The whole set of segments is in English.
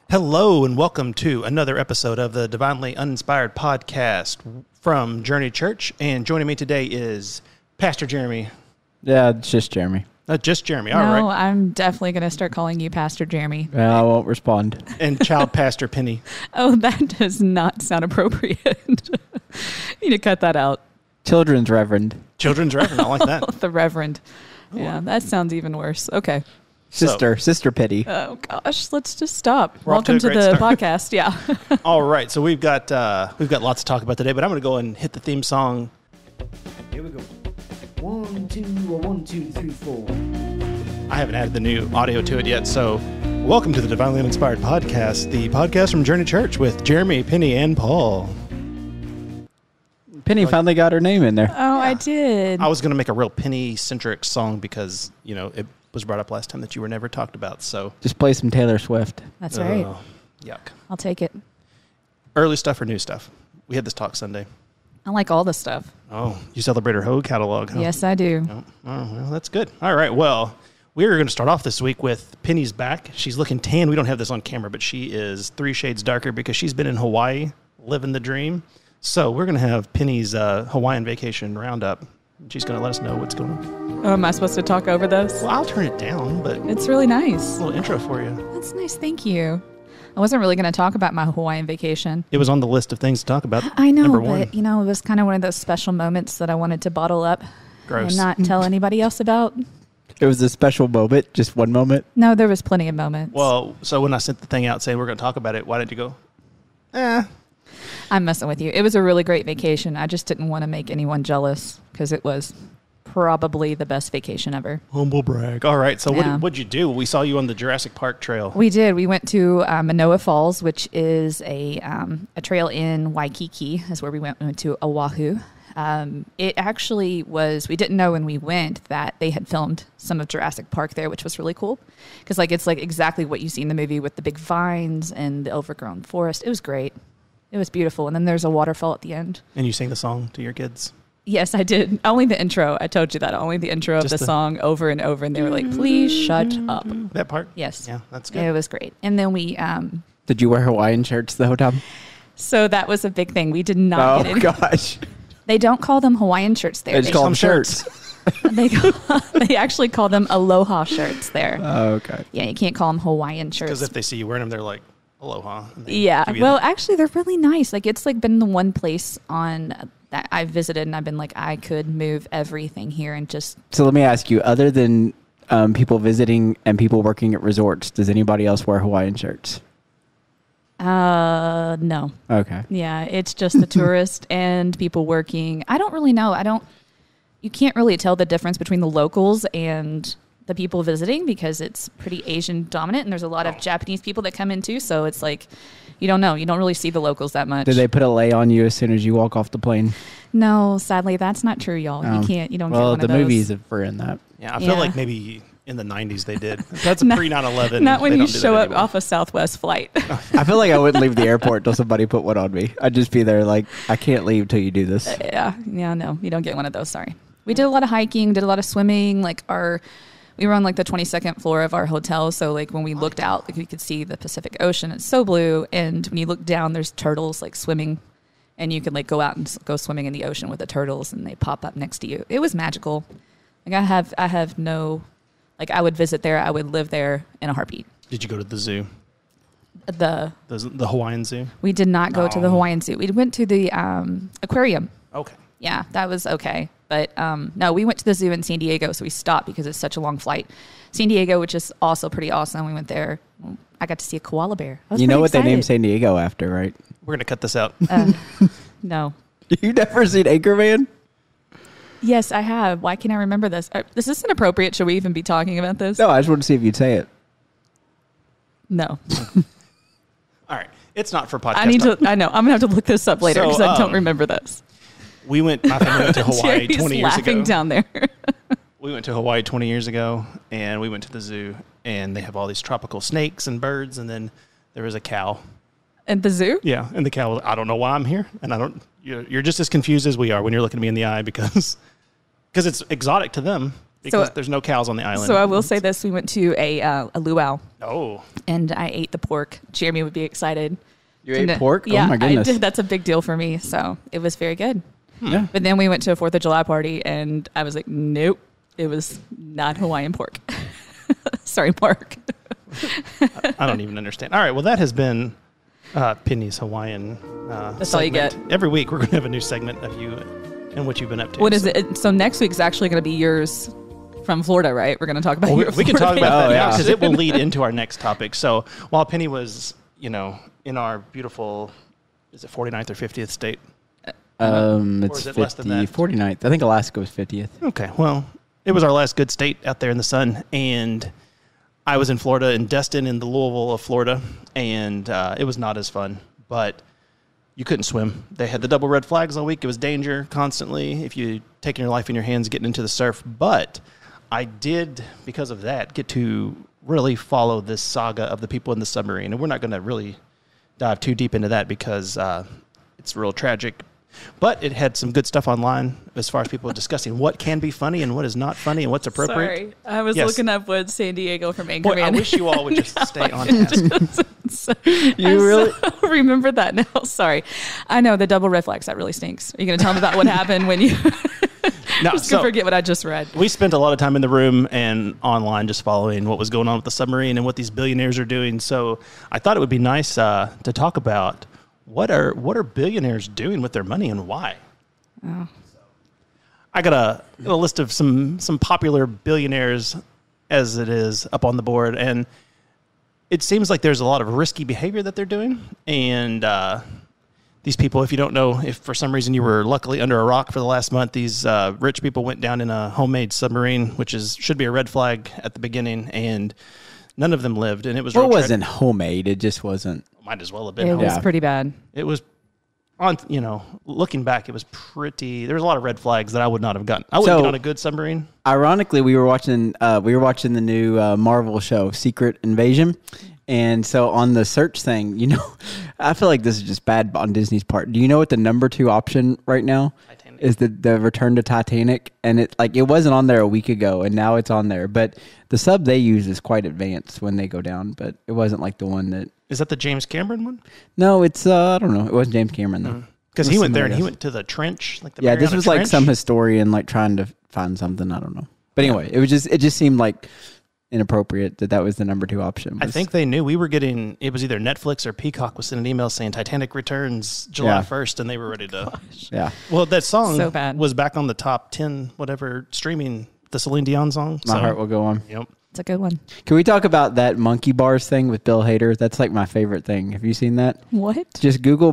Hello and welcome to another episode of the Divinely Uninspired Podcast from Journey Church. And joining me today is Pastor Jeremy. Yeah, it's just Jeremy. Just Jeremy, all right. No, I'm definitely going to start calling you Pastor Jeremy. I won't respond. And Child Pastor Penny. Oh, that does not sound appropriate. You need to cut that out. Children's Reverend. Children's Reverend, I like that. The Reverend. Yeah, that sounds even worse. Okay. Sister Pity. Oh, gosh, let's just stop. We're off to Welcome a to great the start. podcast. Yeah. All right, so we've got lots to talk about today, but I'm going to go and hit the theme song. Here we go. 1, 2, 1, 2, 3, 4. I haven't added the new audio to it yet, so welcome to the Divinely Uninspired Podcast, the podcast from Journey Church with Jeremy, Penny, and Paul. Penny finally got her name in there. Oh, I did. I was going to make a real Penny-centric song because, you know, it was brought up last time that you were never talked about, so. Just play some Taylor Swift. That's right. Yuck. I'll take it. Early stuff or new stuff? We had this talk Sunday. I like all the stuff. Oh, you celebrate her Hogue catalog, huh? Yes, I do. Oh, well, that's good. All right, well, we're going to start off this week with Penny's back. She's looking tan. We don't have this on camera, but she is 3 shades darker because she's been in Hawaii living the dream. So we're going to have Penny's Hawaiian vacation roundup. She's going to let us know what's going on. Oh, am I supposed to talk over this? Well, I'll turn it down, but It's really nice. a little intro for you. That's nice. Thank you. I wasn't really going to talk about my Hawaiian vacation. It was on the list of things to talk about. I know, Number but, one. you know, it was kind of one of those special moments that I wanted to bottle up Gross. and not tell anybody else about. It was a special moment, just one moment. No, there was plenty of moments. Well, so when I sent the thing out saying we're going to talk about it, why did you go, I'm messing with you. It was a really great vacation. I just didn't want to make anyone jealous because it was probably the best vacation ever. humble brag. All right, so Yeah. what'd you do? We saw you on the Jurassic Park trail. We did. We went to Manoa Falls, which is a trail in Waikiki, is where we went to Oahu. It actually was, we didn't know when we went that they had filmed some of Jurassic Park there, which was really cool. Because it's like exactly what you see in the movie with the big vines and the overgrown forest. It was great. It was beautiful. And then there's a waterfall at the end. And you sang the song to your kids? Yes, I did. Only the intro. I told you that. Only the intro of Just the the- song over and over. And they were like, please shut up. That part? Yes. Yeah, that's good. It was great. And then we, Did you wear Hawaiian shirts the whole time? so that was a big thing. We did not get Oh, any. gosh. They don't call them Hawaiian shirts there. They just call them shirts. They actually call them aloha shirts there. Oh, okay. Yeah, you can't call them Hawaiian Because shirts. if they see you wearing them, they're like, aloha. and they Yeah. give you Well, the- actually, they're really nice. Like, it's like been the one place on that I've visited, and I've been like, I could move everything here and just. So let me ask you, other than people visiting and people working at resorts, does anybody else wear Hawaiian shirts? No. Okay. Yeah, it's just the tourist and people working. I don't really know. You can't really tell the difference between the locals and the people visiting because it's pretty Asian dominant, and there's a lot of Japanese people that come in too. So it's like, you don't know. You don't really see the locals that much. Did they put a lei on you as soon as you walk off the plane? No, sadly, that's not true, y'all. You can't. You don't get Well, one the of those. movies are in that. yeah, I feel Yeah. like maybe in the 90s they did. That's a Not- pre-9/11. Not when They you don't do that show up anymore. off a Southwest flight. I feel like I wouldn't leave the airport until somebody put one on me. I'd just be there like, I can't leave till you do this. Yeah, no, you don't get one of those. Sorry. We did a lot of hiking, did a lot of swimming. We were on like the 22nd floor of our hotel, so like when we looked out, like we could see the Pacific Ocean. It's so blue, and when you look down, there's turtles like swimming, and you can like go out and go swimming in the ocean with the turtles, and they pop up next to you. It was magical. Like I have no, like I would visit there, I would live there in a heartbeat. Did you go to the zoo? The The Hawaiian zoo? we did not go to the Oh. Hawaiian zoo. We went to the aquarium. Okay. Yeah, that was okay. But no, we went to the zoo in San Diego, so we stopped because it's such a long flight. San Diego, which is also pretty awesome. We went there. I got to see a koala bear. I was You know pretty what they named excited. San Diego after, right? We're going to cut this out. No. You never seen Anchorman? Yes, I have. Why can't I remember this? Is this inappropriate? Should we even be talking about this? No, I just want to see if you'd say it. No. All right. It's not for podcast. I need to. I know. I'm gonna have to look this up later So, because I don't remember this. My family went to Hawaii Jerry's 20 years laughing ago. down there. We went to Hawaii 20 years ago, and we went to the zoo, and they have all these tropical snakes and birds, and then there was a cow. At the zoo? Yeah, and the cow was, I don't know why I'm here, and you're just as confused as we are when you're looking at me in the eye because it's exotic to them. Because there's no cows on the island. So I will say this: we went to a luau. Oh. And I ate the pork. Jeremy would be excited. You ate pork? Yeah, Oh my goodness. I did. That's a big deal for me. So it was very good. Yeah. But then we went to a 4th of July party, and I was like, nope, it was not Hawaiian pork. Sorry, Mark. I don't even understand. All right, well, that has been Penny's Hawaiian That's all you get. Every week, we're going to have a new segment of you and what you've been up to. What is it? So next week's actually going to be yours from Florida, right? We're going to talk about your we can talk Florida about that now yeah. because it will lead into our next topic. So while Penny was, in our beautiful, is it 49th or 50th state? It's is it less than 50, that? 49th. I think Alaska was 50th. Okay, well, it was our last good state out there in the sun, and I was in Florida, in Destin, in the Louisville of Florida, and it was not as fun, but you couldn't swim. They had the double red flags all week. It was danger constantly if you taking your life in your hands getting into the surf, but I did, because of that, get to really follow this saga of the people in the submarine, and we're not going to really dive too deep into that because it's real tragic. But it had some good stuff online as far as people discussing what can be funny and what is not funny and what's appropriate. Sorry, I was Yes. looking up what San Diego from Anchorman. Boy, I wish you all would just stay on task. You really remember that now? Sorry, I know the double red flags. That really stinks. Are you going to tell me about what happened when you? No, Just so forget what I just read. we spent a lot of time in the room and online just following what was going on with the submarine and what these billionaires are doing. So I thought it would be nice to talk about what are billionaires doing with their money and why. Oh. I got a list of some popular billionaires as it is up on the board, and it seems like there's a lot of risky behavior that they're doing. And these people, if you don't know, if for some reason you were luckily under a rock for the last month, these rich people went down in a homemade submarine, which should be a red flag at the beginning, and none of them lived. And it was Well, it wasn't homemade. It just wasn't. might as well have been. It was Yeah. pretty bad. It was on. Looking back, it was pretty. There was a lot of red flags that I would not have gotten. I wouldn't So- get on a good submarine. Ironically, we were watching the new Marvel show, Secret Invasion. And so on the search thing, I feel like this is just bad on Disney's part. Do you know what the number 2 option right now Titanic. is? The Return to Titanic, and it wasn't on there a week ago, and now it's on there. But the sub they use is quite advanced when they go down, but it wasn't like the one that. Is that the James Cameron one? No, it's I don't know. It wasn't James Cameron though. Because It he was went there and somebody he else. went to the trench, like the Yeah, this Mariana was like Trench. some historian trying to find something. I don't know. But anyway, it just seemed like inappropriate that was the number 2 option. I think they knew we were getting. It was either Netflix or Peacock was sending an email saying Titanic returns July Yeah. 1st, and they were ready to. Yeah. Well, that song So bad. was back on the top 10, whatever streaming, the Celine Dion song. My heart will go on. Yep. It's a good one. Can we talk about that monkey bars thing with Bill Hader? That's like my favorite thing. Have you seen that? What? Just Google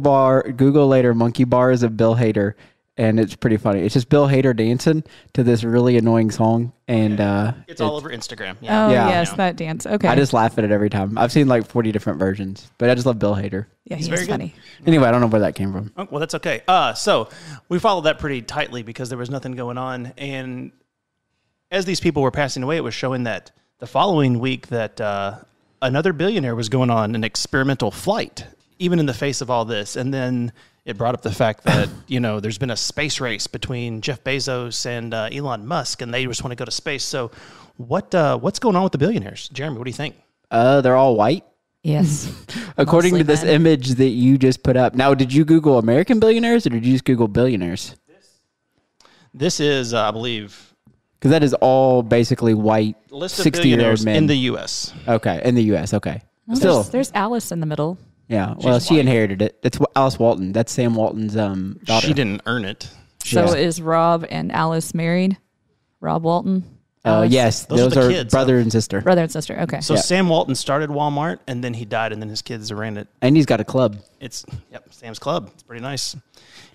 later monkey bars of Bill Hader, and it's pretty funny. It's just Bill Hader dancing to this really annoying song, and It's all over Instagram. Oh, Yeah. Yeah. yes, Yeah. that dance. Okay. I just laugh at it every time. I've seen like 40 different versions, but I just love Bill Hader. yeah, He's he's very good. funny. Anyway, I don't know where that came from. Oh, well, that's okay. So we followed that pretty tightly because there was nothing going on. And as these people were passing away, it was showing that the following week that another billionaire was going on an experimental flight, even in the face of all this. And then it brought up the fact that, there's been a space race between Jeff Bezos and Elon Musk, and they just want to go to space. So what's going on with the billionaires? Jeremy, what do you think? They're all white. Yes. According Mostly to this men. image that you just put up. Now, did you Google American billionaires or did you just Google billionaires? This is, I believe, Because that is all basically white list of 60-year-old billionaires men. in the U.S. Okay, in the U.S. Okay. Well, Still, there's Alice in the middle. yeah. Well, She's she white. inherited it. It's Alice Walton. That's Sam Walton's daughter. She didn't earn it. So Yeah. is Rob and Alice married? Rob Walton? Alice? Yes, Those are those the are kids, brother and sister. Brother and sister. Okay. So Yeah. Sam Walton started Walmart, and then he died, and then his kids ran it. And he's got a club. It's Sam's Club. It's pretty nice.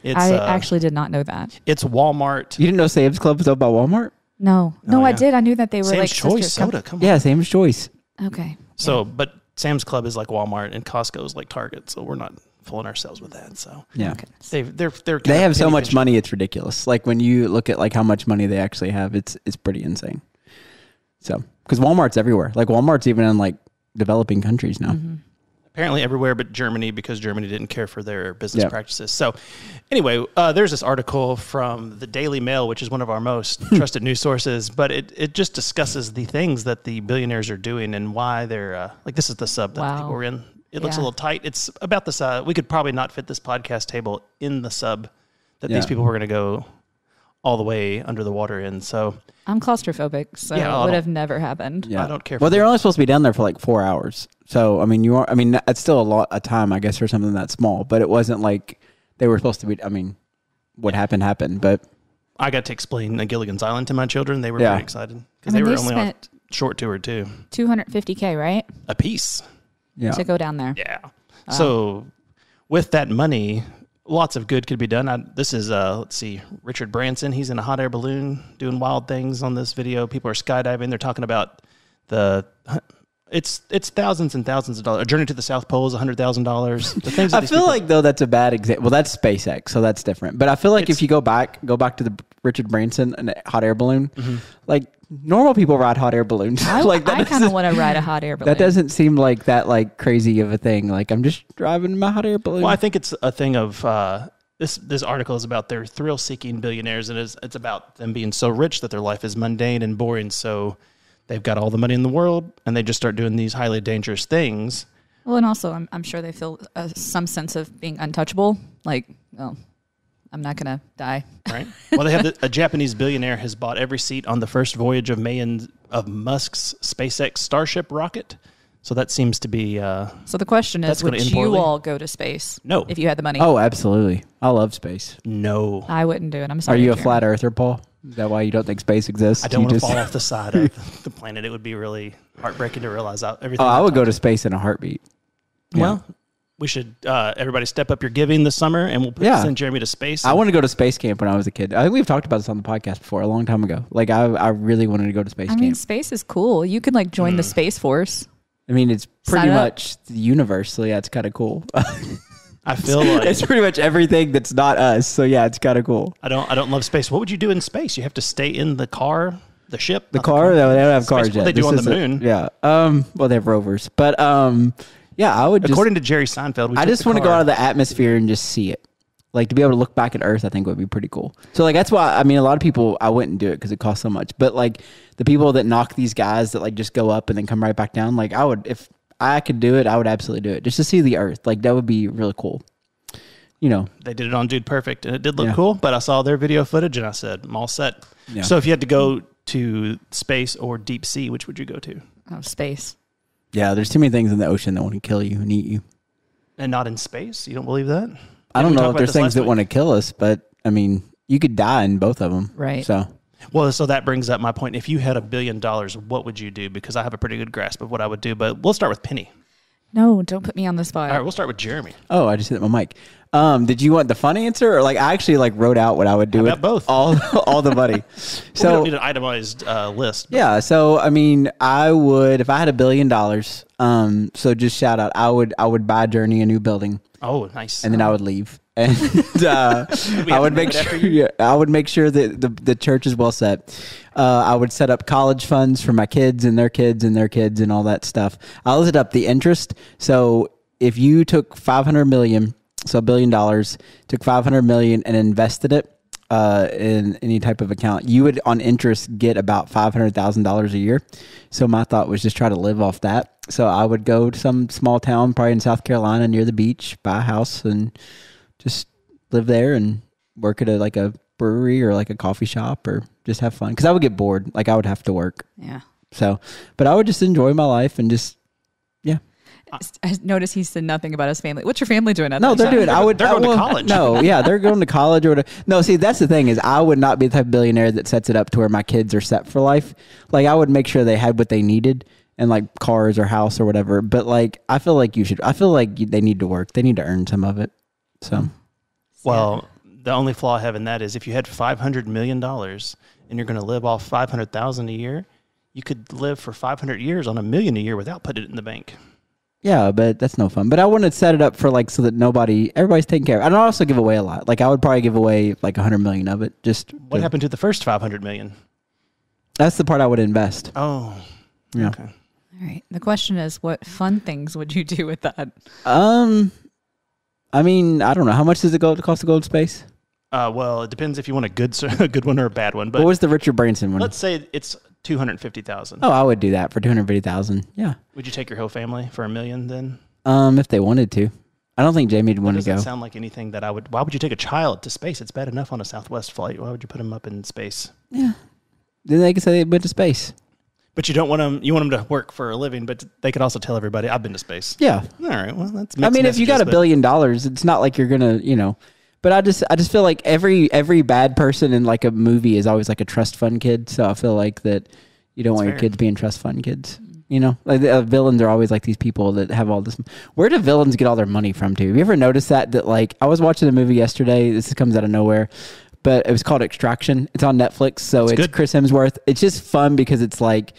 It's I actually did not know that. it's Walmart. You didn't know Sam's Club was owned by Walmart? No. Oh, No, I yeah. did. I knew that they were Sam's like Choice sisters. soda. Come on. Yeah, Sam's Choice. Okay. So, but Sam's Club is like Walmart, and Costco is like Target. So we're not fooling ourselves with that. So Yeah. they're They have so much money, it's ridiculous. Like when you look at like how much money they actually have, it's pretty insane. So, because Walmart's everywhere. Like Walmart's even in like developing countries now. Mm-hmm. apparently everywhere but Germany, because Germany didn't care for their business practices. So anyway, there's this article from the Daily Mail, which is one of our most trusted news sources, but it just discusses the things that the billionaires are doing and why they're like, this is the sub that people are in. It looks a little tight. It's about this. We could probably not fit this podcast table in the sub that these people were going to go all the way under the water in. So I'm claustrophobic, so it would have never happened. Yeah. I don't care. Well, they're only supposed to be down there for like 4 hours. So, I mean, it's still a lot of time, I guess, for something that small, but it wasn't like they were supposed to be, I mean, what happened, but. I got to explain Gilligan's Island to my children. They were very excited because they were only on a short tour too. $250K, right? A piece. Yeah. To go down there. Yeah. So with that money, lots of good could be done. This is, let's see, Richard Branson. He's in a hot air balloon doing wild things on this video. People are skydiving. They're talking about it's thousands and thousands of dollars. A journey to the South Pole is $100,000. The things I feel like, though, that's a bad example. Well, that's SpaceX, so that's different. But I feel like if you go back to the Richard Branson and hot air balloon, like normal people ride hot air balloons. I kind of want to ride a hot air balloon. That doesn't seem like that like crazy of a thing. Like I'm just driving my hot air balloon. Well, I think it's a thing of this article is about their thrill-seeking billionaires, and it's about them being so rich that their life is mundane and boring. So they've got all the money in the world, and they just start doing these highly dangerous things. Well, and also, I'm sure they feel some sense of being untouchable. Like, well, I'm not going to die. Right. Well, they have a Japanese billionaire has bought every seat on the first voyage of Musk's SpaceX Starship rocket. So that seems to be... so the question is, would you all go to space? No. If you had the money? Oh, absolutely. I love space. No. I wouldn't do it. I'm sorry. Are you a flat earther, Paul? Is that why you don't think space exists? I don't want to fall off the side of the planet. It would be really heartbreaking to realize everything. Oh, I would go to space in a heartbeat. Well, we should everybody step up your giving this summer, and we'll send Jeremy to space. I wanted to go to space camp when I was a kid. I think we've talked about this on the podcast before a long time ago. Like I really wanted to go to space camp. I mean, space is cool. You could like join the Space Force. I mean, it's pretty much the universe, so yeah, it's kind of cool. I feel like it's pretty much everything that's not us. So yeah, it's kind of cool. I don't love space. What would you do in space? You have to stay in the car, the ship, the car. No, they don't have cars yet. What they do on the moon. Yeah. Well, they have rovers, but yeah, I would. According to Jerry Seinfeld, I just want to go out of the atmosphere and just see it. Like to be able to look back at Earth, I think would be pretty cool. So like that's why I mean a lot of people I wouldn't do it because it costs so much. But like the people that knock these guys that like just go up and then come right back down, like I would if I could do it, I would absolutely do it just to see the Earth. Like that would be really cool. You know, they did it on Dude Perfect and it did look cool, but I saw their video footage and I said, I'm all set. Yeah. So if you had to go to space or deep sea, which would you go to? Oh, space. Yeah, there's too many things in the ocean that want to kill you and eat you. And not in space? You don't believe that? I don't know if there's things that want to kill us, but I mean, you could die in both of them. Right. So, well, so that brings up my point. If you had $1 billion, what would you do? Because I have a pretty good grasp of what I would do, but we'll start with Penny. No, don't put me on the spot. All right, we'll start with Jeremy. Oh, I just hit my mic. Did you want the fun answer or like I actually like wrote out what I would do with both? all the money. So we don't need an itemized list. But. Yeah, so I mean, I would if I had $1 billion. So just shout out, I would buy Journey a new building. Oh, nice. And then I would leave. And I would make sure. I would make sure that the church is well set. I would set up college funds for my kids and their kids and their kids and all that stuff. I'll set up the interest. So if you took $500 million, so $1 billion, took $500 million and invested it in any type of account, you would on interest get about $500,000 a year. So my thought was just try to live off that. So I would go to some small town, probably in South Carolina, near the beach, buy a house and just live there and work at a brewery or like a coffee shop or just have fun. Cause I would get bored. Like I would have to work. Yeah. So, but I would just enjoy my life and just, yeah. I noticed he said nothing about his family. What's your family doing? No, they're doing. They're going to college. No, yeah, they're going to college or whatever. No, see, that's the thing is, I would not be the type of billionaire that sets it up to where my kids are set for life. Like, I would make sure they had what they needed and like cars or house or whatever. But like, I feel like they need to work. They need to earn some of it. So, well, the only flaw I have in that is if you had $500 million and you're going to live off $500,000 a year, you could live for 500 years on $1 million a year without putting it in the bank. Yeah, but that's no fun. But I want to set it up for like so that everybody's taken care of. I'd also give away a lot. Like I would probably give away like 100 million of it. What happened to the first 500 million? That's the part I would invest. Oh, yeah. Okay. All All right. The question is, what fun things would you do with that? I mean, I don't know. How much does it cost to go to space? Well, it depends if you want a good one or a bad one. But what was the Richard Branson one? let's say it's 250,000. Oh, I would do that for 250,000. Yeah. Would you take your whole family for $1 million then? If they wanted to. I don't think Jamie would want to go. Doesn't sound like anything that I would. Why would you take a child to space? It's bad enough on a Southwest flight. Why would you put them up in space? Yeah. Then they could say they went to space. But you don't want them. You want them to work for a living, but they could also tell everybody, "I've been to space." Yeah. All right. Well, that's. I mean, if you got $1 billion, it's not like you're gonna, But I just feel like every bad person in like a movie is always like a trust fund kid. So I feel like that you don't want your kids being trust fund kids. Like the villains are always like these people that have all this. Where do villains get all their money from? Have you ever noticed that like I was watching a movie yesterday. This comes out of nowhere. But it was called Extraction. It's on Netflix. So it's Chris Hemsworth. It's just fun because it's like,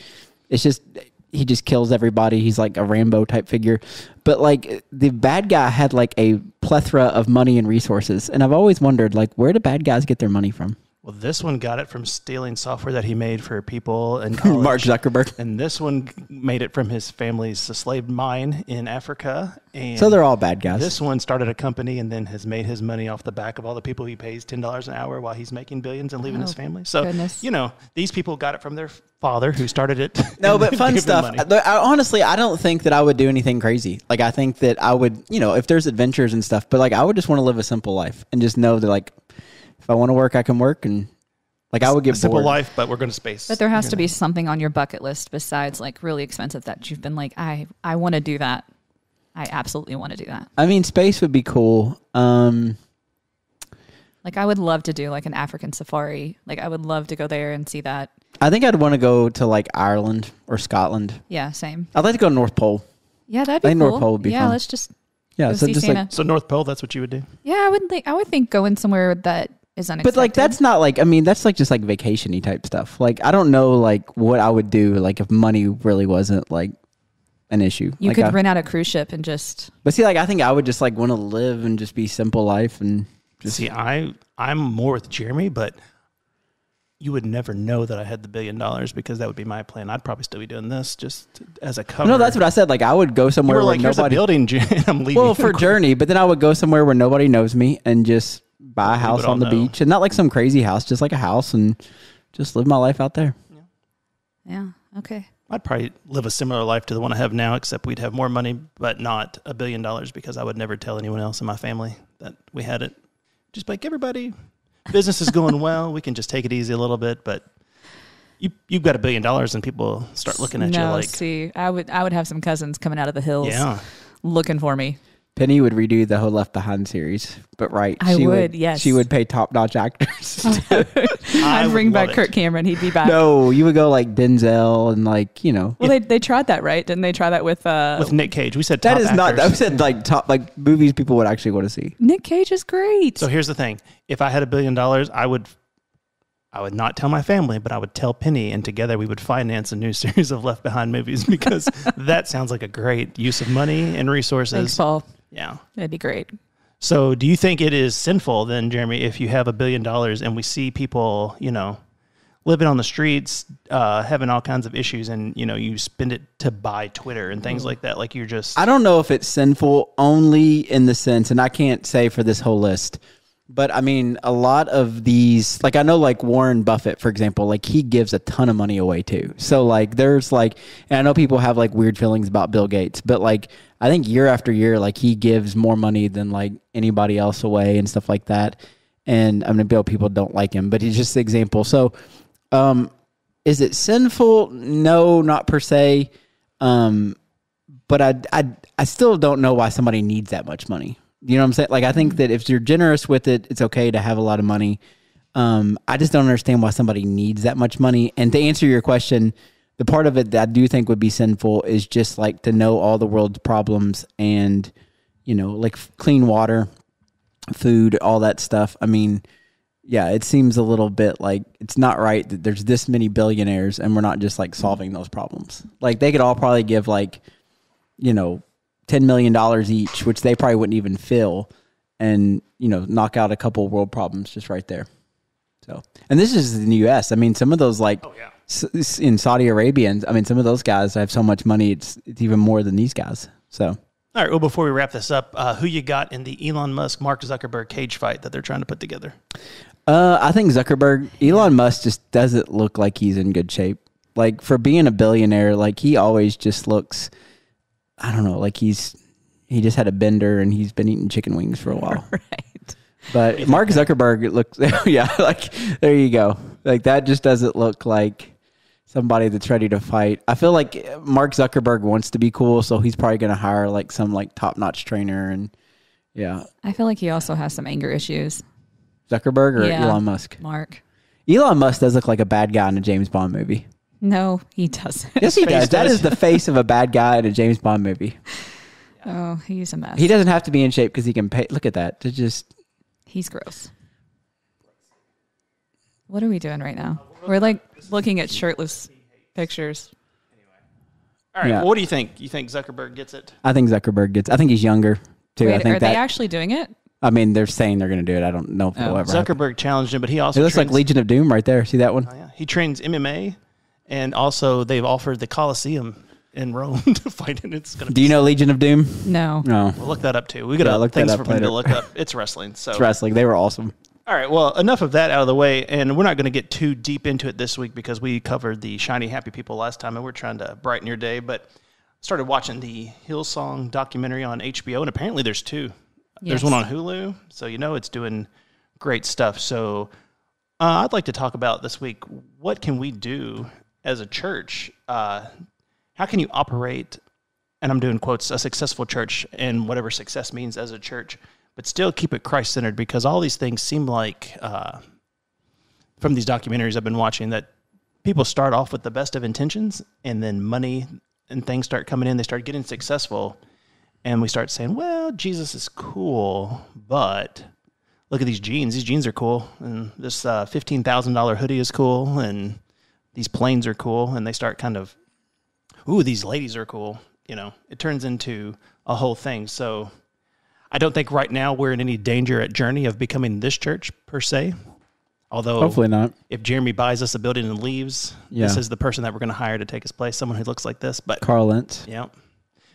he just kills everybody. He's like a Rambo type figure. But like the bad guy had like a plethora of money and resources. And I've always wondered, like, where do bad guys get their money from? Well, this one got it from stealing software that he made for people in college. Mark Zuckerberg. And this one made it from his family's slave mine in Africa. And so they're all bad guys. This one started a company and then has made his money off the back of all the people he pays $10 an hour while he's making billions and leaving his family. So, these people got it from their father who started it. No, but fun stuff. Honestly, I don't think that I would do anything crazy. Like, I think that I would, if there's adventures and stuff, but like, I would just want to live a simple life and just know that like, if I want to work, I can work, and like I would get simple bored. life, but we're going to space. But there has to be something on your bucket list besides like really expensive that you've been like, I want to do that. I absolutely want to do that. I mean, space would be cool. Like I would love to do like an African safari. Like I would love to go there and see that. I think I'd want to go to like Ireland or Scotland. Yeah, same. I'd like to go to North Pole. Yeah, that'd be cool. North Pole would be fun. Let's just so see just Santa. So North Pole, that's what you would do? Yeah, I would think going somewhere that is unexpected. But like that's not like that's like just like vacation-y type stuff. Like I don't know like what I would do like if money really wasn't like an issue. You like could rent out a cruise ship and just. But see, like I think I would just like want to live and just be simple life and just see. I'm more with Jeremy, but you would never know that I had the $1 billion because that would be my plan. I'd probably still be doing this just as a cover. No, that's what I said. Like I would go somewhere where like, nobody. Here's a building, and I'm leaving. Well, for Journey, but then I would go somewhere where nobody knows me and just buy a house on the beach, and not like some crazy house, just like a house, and just live my life out there. Yeah. Okay. I'd probably live a similar life to the one I have now, except we'd have more money, but not $1 billion because I would never tell anyone else in my family that we had it. Just like everybody, business is going well. We can just take it easy a little bit, but you've got $1 billion and people start looking at you like. See, I would have some cousins coming out of the hills, looking for me. Penny would redo the whole Left Behind series, but she would, yes. She would pay top-notch actors. I'd bring back Kirk Cameron. He'd be back. No, you would go like Denzel and like, Well, they tried that, right? Didn't they try that with Nick Cage? We said top that is actors. Not. That said like top like movies people would actually want to see. Nick Cage is great. So here's the thing: if I had $1 billion, I would not tell my family, but I would tell Penny, and together we would finance a new series of Left Behind movies because that sounds like a great use of money and resources. Thanks, Paul. Yeah. That'd be great. So do you think it is sinful then, Jeremy, if you have $1 billion and we see people, living on the streets, having all kinds of issues and, you spend it to buy Twitter and things like that? Like you're just... I don't know if it's sinful only in the sense, and I can't say for this whole list, but I mean, a lot of these, like I know like Warren Buffett, for example, like he gives a ton of money away too. So like there's like, and I know people have like weird feelings about Bill Gates, but like I think year after year, like he gives more money than like anybody else away and stuff like that. And I mean, people don't like him, but he's just an example. So is it sinful? No, not per se. But I still don't know why somebody needs that much money. You know what I'm saying? Like, I think that if you're generous with it, it's okay to have a lot of money. I just don't understand why somebody needs that much money. And to answer your question, the part of it that I do think would be sinful is just like to know all the world's problems and, like clean water, food, all that stuff. I mean, yeah, it seems a little bit like it's not right that there's this many billionaires and we're not just like solving those problems. Like they could all probably give like, $10 million each, which they probably wouldn't even fill, and knock out a couple world problems just right there. So, and this is in the U.S. I mean, some of those like in Saudi Arabia. And I mean, some of those guys have so much money, it's even more than these guys. So, All right. Well, before we wrap this up, who you got in the Elon Musk, Mark Zuckerberg cage fight that they're trying to put together? I think Elon Musk just doesn't look like he's in good shape. Like, for being a billionaire, like, he always just looks, I don't know, like he just had a bender and he's been eating chicken wings for a while. Right. But Mark Zuckerberg looks, yeah, like, there you go. Like, that just doesn't look like somebody that's ready to fight. I feel like Mark Zuckerberg wants to be cool, so he's probably going to hire like some like top-notch trainer. And yeah. I feel like he also has some anger issues. Zuckerberg or Elon Musk? Mark. Elon Musk does look like a bad guy in a James Bond movie. No, he doesn't. Yes, he does. That does. is the face of a bad guy in a James Bond movie. Oh, he's a mess. He doesn't have to be in shape because he can pay. Look at that. To just. He's gross. What are we doing right now? We're like looking at shirtless pictures. All right. Yeah. Well, what do you think? You think Zuckerberg gets it? I think Zuckerberg gets. I think he's younger too. Wait, I think are they actually doing it? I mean, they're saying they're going to do it. I don't know if it'll ever happen. Zuckerberg challenged him, but he also It looks like Legion of Doom right there. See that one? Oh, yeah. He trains MMA, and also they've offered the Coliseum in Rome to fight, and it's going to. Do you know Legion of Doom? No. No, We'll look that up too. We got look that things up for me later. to look up. It's wrestling. So it's wrestling. They were awesome. all right. Well, enough of that out of the way, and we're not going to get too deep into it this week because we covered the shiny happy people last time, and we're trying to brighten your day. But started watching the Hillsong documentary on HBO, and apparently there's two. There's Yes. one on Hulu, so you know it's doing great stuff. So I'd like to talk about this week, what can we do as a church? How can you operate, and I'm doing quotes, a successful church, and whatever success means as a church, but still keep it Christ-centered? Because all these things seem like, from these documentaries I've been watching, that people start off with the best of intentions, and then money and things start coming in, they start getting successful, and we start saying, well, Jesus is cool, but look at these jeans. These jeans are cool, and this $15,000 hoodie is cool, and these planes are cool, and they start kind of, ooh, these ladies are cool. You know, it turns into a whole thing. So I don't think right now we're in any danger at Journey of becoming this church per se. Although, Hopefully not. if Jeremy buys us a building and leaves, this is the person that we're going to hire to take his place, someone who looks like this. But Carl Lentz. yeah.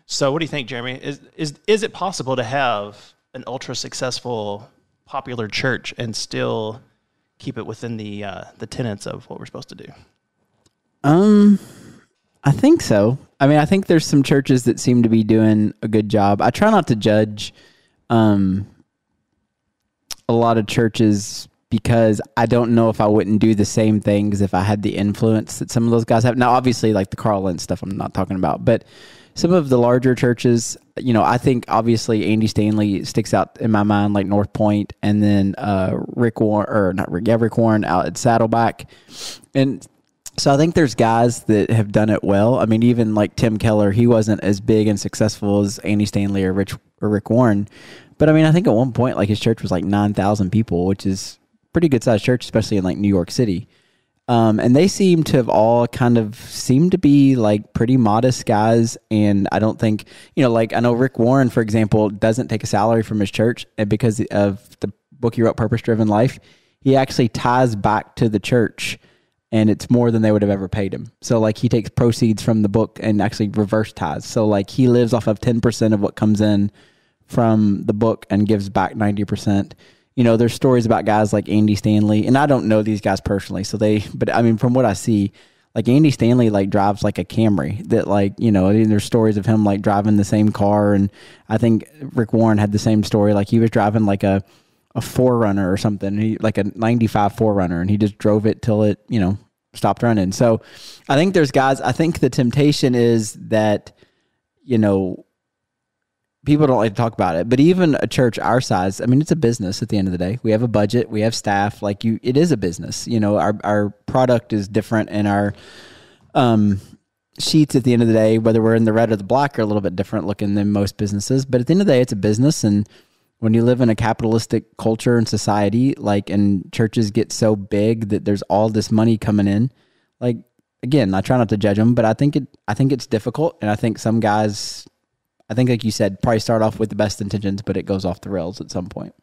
So what do you think, Jeremy? Is it possible to have an ultra successful, popular church and still keep it within the tenets of what we're supposed to do? I think so. I mean, I think there's some churches that seem to be doing a good job. I try not to judge a lot of churches because I don't know if I wouldn't do the same things if I had the influence that some of those guys have. Now, obviously, like the Carl Lentz stuff I'm not talking about, but some of the larger churches, you know, I think obviously Andy Stanley sticks out in my mind, like North Point, and then Rick Warren out at Saddleback. And so I think there's guys that have done it well. I mean, even like Tim Keller, he wasn't as big and successful as Andy Stanley or Rick Warren. But I mean, I think at one point, like his church was like 9,000 people, which is pretty good sized church, especially in like New York City. And they seem to have all kind of seemed to be like pretty modest guys. And I don't think, you know, like I know Rick Warren, for example, doesn't take a salary from his church, and because of the book he wrote, Purpose Driven Life, he actually ties back to the church, and it's more than they would have ever paid him. So like he takes proceeds from the book and actually reverse ties. So like he lives off of 10% of what comes in from the book and gives back 90%. You know, there's stories about guys like Andy Stanley, and I don't know these guys personally. But I mean, from what I see, like Andy Stanley, like drives like a Camry that like, you know, and there's stories of him like driving the same car. And I think Rick Warren had the same story. Like he was driving like a 4Runner or something, he like a 95 4Runner, and he just drove it till it, you know, stopped running. So I think there's guys, I think the temptation is that, you know, people don't like to talk about it, but even a church our size, I mean, it's a business at the end of the day. We have a budget, we have staff, it is a business. You know, our product is different, and our sheets at the end of the day, whether we're in the red or the black, are a little bit different looking than most businesses. But at the end of the day, it's a business. And when you live in a capitalistic culture and society, like, and churches get so big that there's all this money coming in, like, again, I try not to judge them, but I think it's difficult. And I think some guys, I think, like you said, probably start off with the best intentions, but it goes off the rails at some point.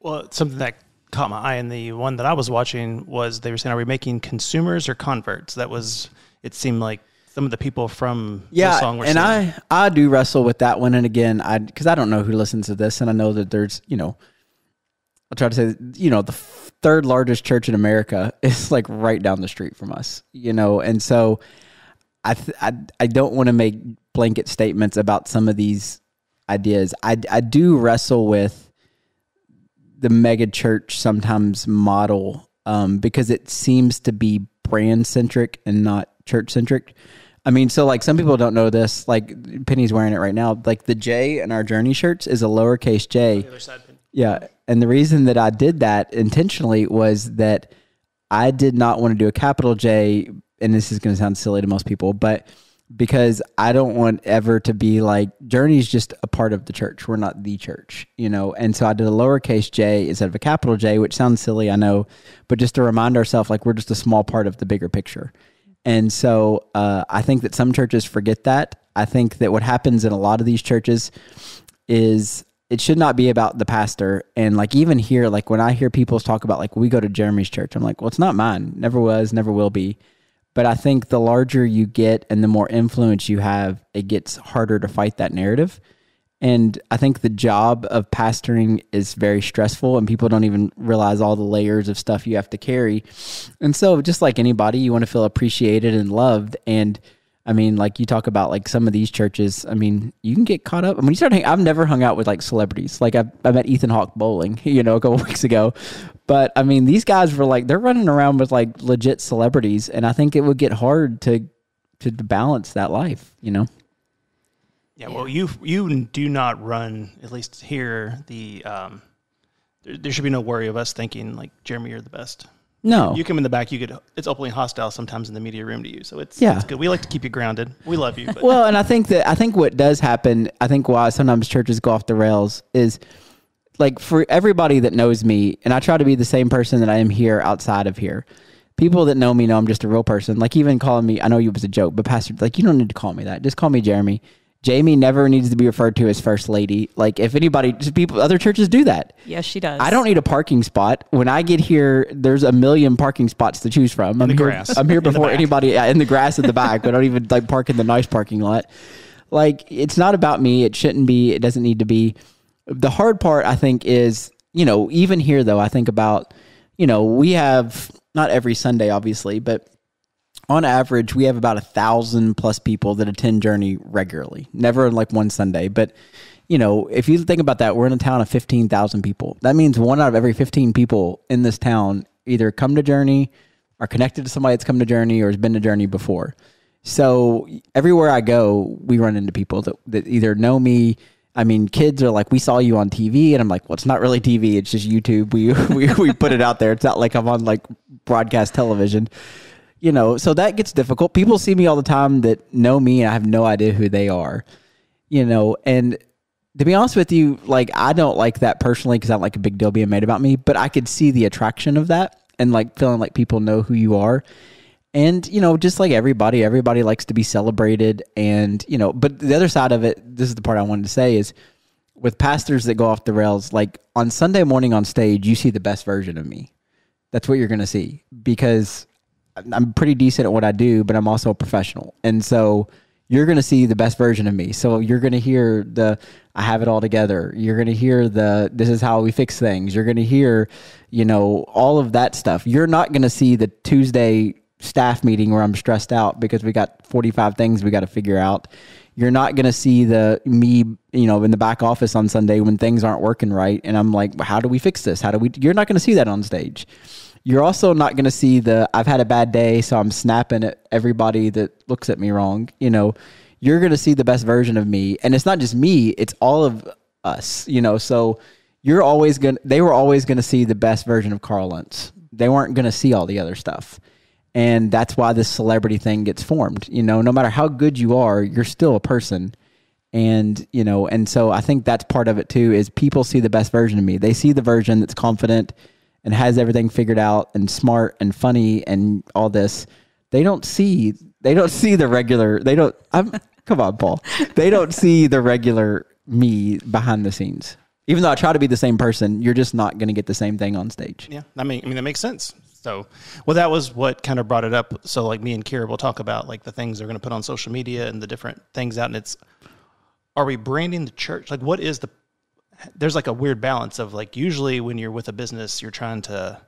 Well, it's something that caught my eye, and the one that I was watching was they were saying, are we making consumers or converts? That was, it seemed like some of the people from Hillsong were and saying. I do wrestle with that one. And again, because I don't know who listens to this, and I know that there's, I'll try to say, the third largest church in America is like right down the street from us, and so I don't want to make blanket statements about some of these ideas. I do wrestle with the mega church sometimes model because it seems to be brand centric and not church centric. I mean, so like some people don't know this, like Penny's wearing it right now. Like the J in our Journey shirts is a lowercase J. The other side, Penny. Yeah. And the reason that I did that intentionally was that I did not want to do a capital J, and this is going to sound silly to most people, but because I don't want ever to be like, Journey's just a part of the church. We're not the church, And so I did a lowercase J instead of a capital J, which sounds silly, I know, but just to remind ourselves, like we're just a small part of the bigger picture. And so I think that some churches forget that. I think that what happens in a lot of these churches is it should not be about the pastor. And like even here, like when I hear people talk about like, we go to Jeremy's church, I'm like, well, it's not mine. Never was, never will be. But I think the larger you get and the more influence you have, it gets harder to fight that narrative. And I think the job of pastoring is very stressful, and people don't even realize all the layers of stuff you have to carry. And so just like anybody, you want to feel appreciated and loved. And I mean, like you talk about like some of these churches, I mean, you can get caught up. I mean, I've never hung out with like celebrities. Like I met Ethan Hawke bowling, a couple weeks ago. But I mean, these guys were like, they're running around with like legit celebrities. And I think it would get hard to balance that life, Yeah, well, you do not run, at least here, there should be no worry of us thinking like, Jeremy, you're the best. No. You come in the back, it's openly hostile sometimes in the media room to you. So it's good. We like to keep you grounded. We love you. But. Well, and I think what does happen, I think why sometimes churches go off the rails is like for everybody that knows me, and I try to be the same person that I am here outside of here. People that know me know I'm just a real person. Like even calling me, I know you was a joke, but Pastor, like you don't need to call me that. Just call me Jeremy. Jamie never needs to be referred to as first lady. Like if anybody, other churches do that. Yes, she does. I don't need a parking spot. When I get here, there's a million parking spots to choose from. In the grass. I'm here before anybody in the grass in the back. I don't even like park in the nice parking lot. Like it's not about me. It shouldn't be. It doesn't need to be. The hard part, I think, is, even here though, I think about, we have not every Sunday, obviously, but on average, we have about 1,000+ people that attend Journey regularly. Never like one Sunday, but if you think about that, we're in a town of 15,000 people. That means 1 out of every 15 people in this town either come to Journey, are connected to somebody that's come to Journey, or has been to Journey before. So everywhere I go, we run into people that either know me. I mean, kids are like, we saw you on TV, and I'm like, well, it's not really TV. It's just YouTube. We put it out there. It's not like I'm on like broadcast television. So that gets difficult. People see me all the time that know me, and I have no idea who they are, and to be honest with you, like, I don't like that personally because I don't like a big deal being made about me, but I could see the attraction of that and like feeling like people know who you are. And, just like everybody likes to be celebrated. And, but the other side of it, this is the part I wanted to say, is with pastors that go off the rails, like on Sunday morning on stage, you see the best version of me. That's what you're going to see, because I'm pretty decent at what I do, but I'm also a professional. And so you're going to see the best version of me. So you're going to hear I have it all together. You're going to hear this is how we fix things. You're going to hear, all of that stuff. You're not going to see the Tuesday staff meeting where I'm stressed out because we got 45 things we got to figure out. You're not going to see me, in the back office on Sunday when things aren't working right. And I'm like, how do we fix this? You're not going to see that on stage. You're also not going to see I've had a bad day, so I'm snapping at everybody that looks at me wrong. You're going to see the best version of me. And it's not just me, it's all of us, so they were always going to see the best version of Carl Lentz. They weren't going to see all the other stuff. And that's why this celebrity thing gets formed. No matter how good you are, you're still a person. And, and so I think that's part of it too, is people see the best version of me. They see the version that's confident and has everything figured out and smart and funny and all this. They don't see the regular, come on, Paul. They don't see the regular me behind the scenes. Even though I try to be the same person, you're just not going to get the same thing on stage. Yeah, I mean that makes sense. So, well, that was what kind of brought it up. So, like me and Kira will talk about like the things they're going to put on social media and the different things out. And are we branding the church? Like, what is there's like a weird balance of like, usually when you're with a business, you're trying to,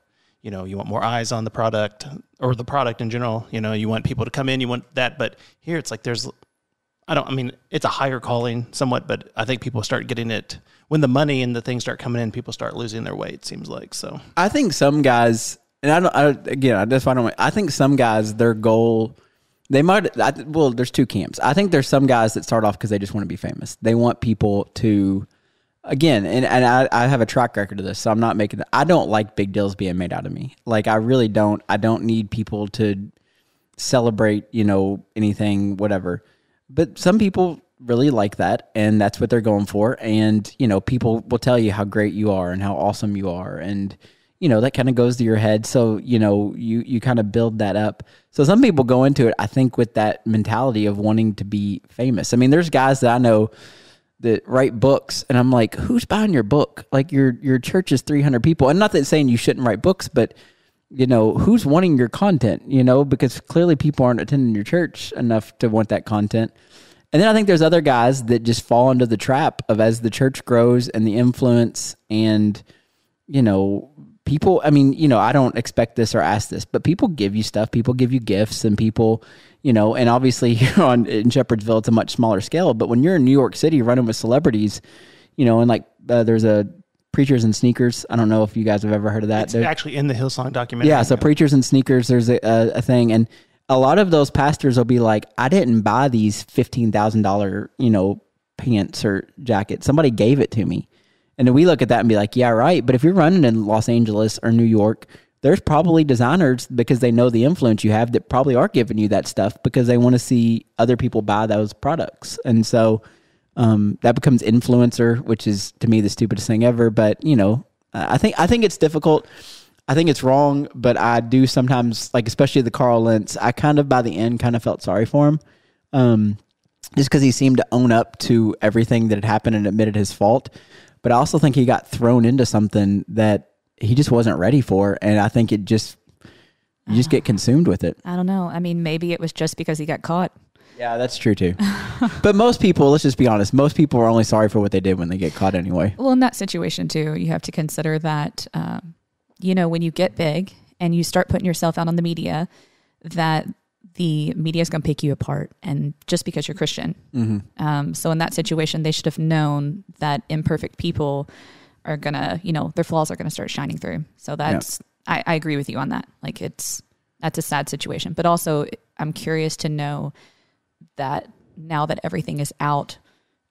you want more eyes on the product or the product in general. You want people to come in, you want that. But here it's like it's a higher calling somewhat, but I think people start getting it when the money and the things start coming in, people start losing their way, it seems like. So I think some guys, and I think some guys, their goal, there's two camps. I think there's some guys that start off because they just want to be famous. They want people to, again, and I have a track record of this, so I'm not making I don't like big deals being made out of me. Like, I really don't. I don't need people to celebrate, anything, whatever. But some people really like that, and that's what they're going for. And, people will tell you how great you are and how awesome you are. And, that kind of goes to your head. So, you kind of build that up. So some people go into it, I think, with that mentality of wanting to be famous. I mean, there's guys that I know that write books, and I'm like, who's buying your book? Like, your church is 300 people. And not that saying you shouldn't write books, but who's wanting your content, because clearly people aren't attending your church enough to want that content. And then I think there's other guys that just fall into the trap of, as the church grows and the influence and, people, I don't expect this or ask this, but people give you stuff, people give you gifts, and people, and obviously here in Shepherdsville, it's a much smaller scale, but when you're in New York City running with celebrities, and like there's a Preachers and Sneakers. I don't know if you guys have ever heard of that. It's actually in the Hillsong documentary. Yeah, so Preachers and Sneakers, there's a thing. And a lot of those pastors will be like, I didn't buy these $15,000, pants or jackets. Somebody gave it to me. And then we look at that and be like, yeah, right. But if you're running in Los Angeles or New York, there's probably designers, because they know the influence you have, that probably are giving you that stuff because they want to see other people buy those products. And so that becomes influencer, which is, to me, the stupidest thing ever. But, I think it's difficult. I think it's wrong, but I do sometimes, like, especially the Carl Lentz, I kind of, by the end, kind of felt sorry for him. Just because he seemed to own up to everything that had happened and admitted his fault. But I also think he got thrown into something that he just wasn't ready for. And I think you just get consumed with it. I don't know. I mean, maybe it was just because he got caught. Yeah, that's true too. But most people, let's just be honest, most people are only sorry for what they did when they get caught anyway. Well, in that situation too, you have to consider that, when you get big and you start putting yourself out on the media, that the media is going to pick you apart, and just because you're Christian. Mm-hmm. So in that situation, they should have known that imperfect people are going to, their flaws are going to start shining through. So that's, yeah. I agree with you on that. Like, that's a sad situation, but also I'm curious to know that now that everything is out,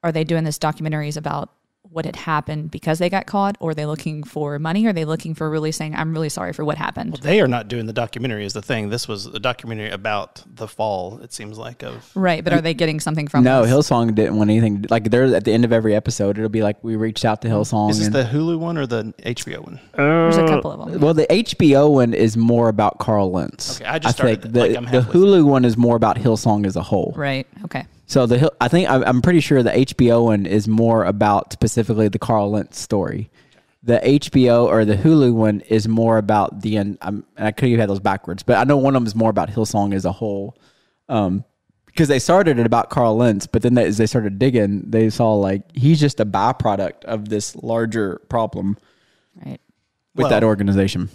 are they doing this documentaries about what had happened because they got caught, or are they looking for money? Or are they looking for really saying, I'm really sorry for what happened? Well, they are not doing the documentary is the thing. This was a documentary about the fall, it seems like. Right, but are they getting something from No, this? Hillsong didn't want anything. Like, they're at the end of every episode, it'll be like, we reached out to Hillsong. Is this the Hulu one or the HBO one? There's a couple of them. Well, the HBO one is more about Carl Lentz. Okay, I just started think the Hulu one is more about Hillsong as a whole. Right, okay. So I'm pretty sure the HBO one is more about specifically the Carl Lentz story. The HBO or the Hulu one is more about I could have had those backwards, but I know one of them is more about Hillsong as a whole. Because they started it about Carl Lentz, but then as they started digging, they saw like he's just a byproduct of this larger problem, right? With that organization.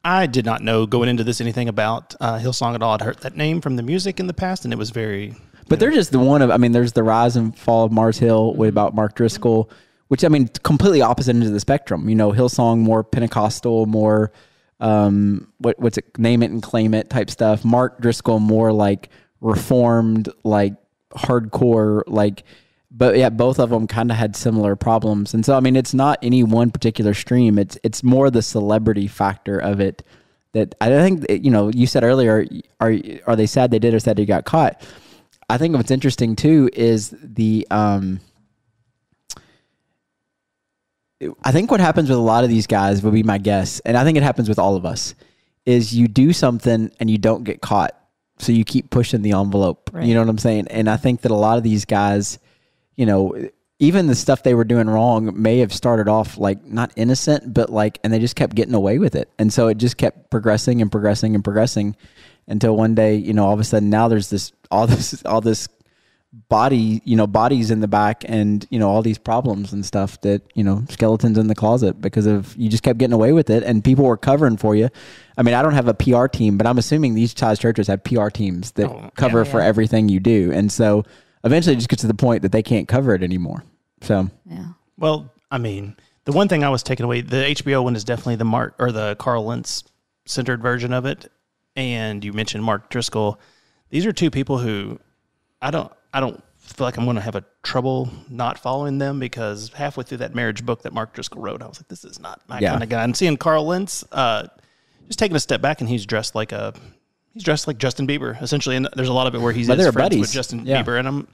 I did not know going into this anything about Hillsong at all. I'd heard that name from the music in the past, and it was very. But they're just there's the rise and fall of Mars Hill with about Mark Driscoll, which, completely opposite ends of the spectrum. Hillsong, more Pentecostal, more, what's it, name it and claim it type stuff. Mark Driscoll, more like reformed, like hardcore, like, but yeah, both of them kind of had similar problems. And so, it's not any one particular stream. It's more the celebrity factor of it that I think, you said earlier, are they sad they did or sad they got caught? I think what's interesting too is I think what happens with a lot of these guys would be my guess, and I think it happens with all of us, is you do something and you don't get caught. So you keep pushing the envelope. Right. You know what I'm saying? And I think that a lot of these guys, even even the stuff they were doing wrong may have started off like not innocent, but like, and they just kept getting away with it. And so it just kept progressing and progressing and progressing until one day, you know, all of a sudden now there's all this body, you know, bodies in the back and, you know, all these problems and stuff that, you know, skeletons in the closet because of, you just kept getting away with it and people were covering for you. I mean, I don't have a PR team, but I'm assuming these size churches have PR teams that cover for everything you do. And so eventually it just gets to the point that they can't cover it anymore. So, Yeah. Well, I mean, the one thing I was taking away, the HBO one is definitely the Carl Lentz centered version of it. And you mentioned Mark Driscoll. These are two people who I don't feel like I'm going to have a trouble not following them because halfway through that marriage book that Mark Driscoll wrote, I was like, this is not my kind of guy. And seeing Carl Lentz, just taking a step back, and he's dressed like Justin Bieber, essentially. And there's a lot of it where he's friends buddies with Justin Bieber, and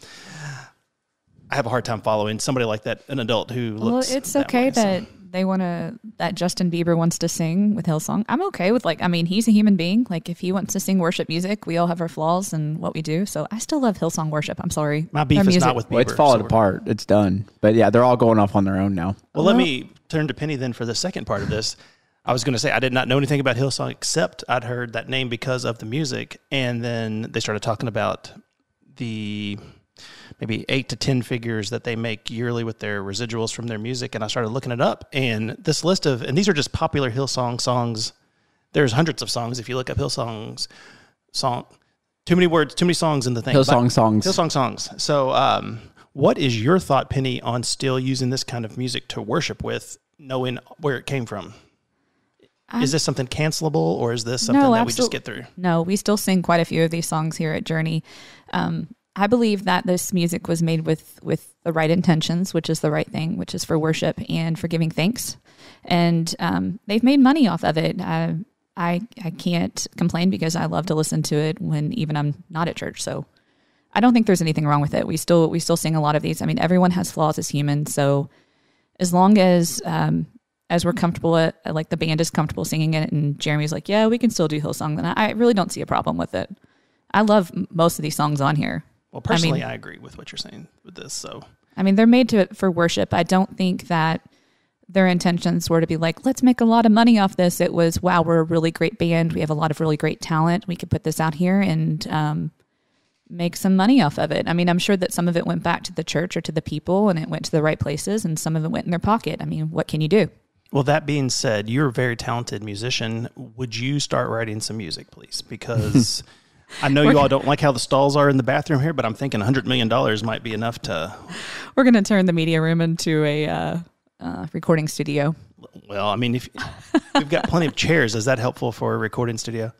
I have a hard time following somebody like that, an adult who looks. Well, it's okay that they that Justin Bieber wants to sing with Hillsong. I'm okay with he's a human being. Like if he wants to sing worship music, we all have our flaws and what we do. So I still love Hillsong worship. I'm sorry. My beef is not with Bieber. Well, it's fallen apart. It's done. But yeah, they're all going off on their own now. Well, let me turn to Penny then for the second part of this. I was going to say I did not know anything about Hillsong except I'd heard that name because of the music. And then they started talking about the maybe 8 to 10 figures that they make yearly with their residuals from their music. And I started looking it up, and this list and these are just popular Hillsong songs. There's hundreds of songs. If you look up Hillsong's song, too many words, too many songs in the thing. Hillsong songs. So, what is your thought, Penny, on still using this kind of music to worship with, knowing where it came from? Is this something cancelable, or is this something that we just get through? No, we still sing quite a few of these songs here at Journey. I believe that this music was made with the right intentions, which is the right thing, which is for worship and for giving thanks. And they've made money off of it. I can't complain because I love to listen to it when even I'm not at church. So I don't think there's anything wrong with it. We still sing a lot of these. I mean, everyone has flaws as humans. So as long as we're comfortable like the band is comfortable singing it and Jeremy's like, yeah, we can still do Hillsong, then I really don't see a problem with it. I love most of these songs on here. Well, personally, I agree with what you're saying with this. So, I mean, they're made for worship. I don't think that their intentions were to be like, let's make a lot of money off this. It was, wow, we're a really great band. We have a lot of really great talent. We could put this out here and make some money off of it. I mean, I'm sure that some of it went back to the church or to the people and it went to the right places, and some of it went in their pocket. I mean, what can you do? Well, that being said, you're a very talented musician. Would you start writing some music, please? Because I know you all don't like how the stalls are in the bathroom here, but I'm thinking $100 million might be enough to... We're going to turn the media room into a recording studio. Well, I mean, if we've got plenty of chairs, is that helpful for a recording studio?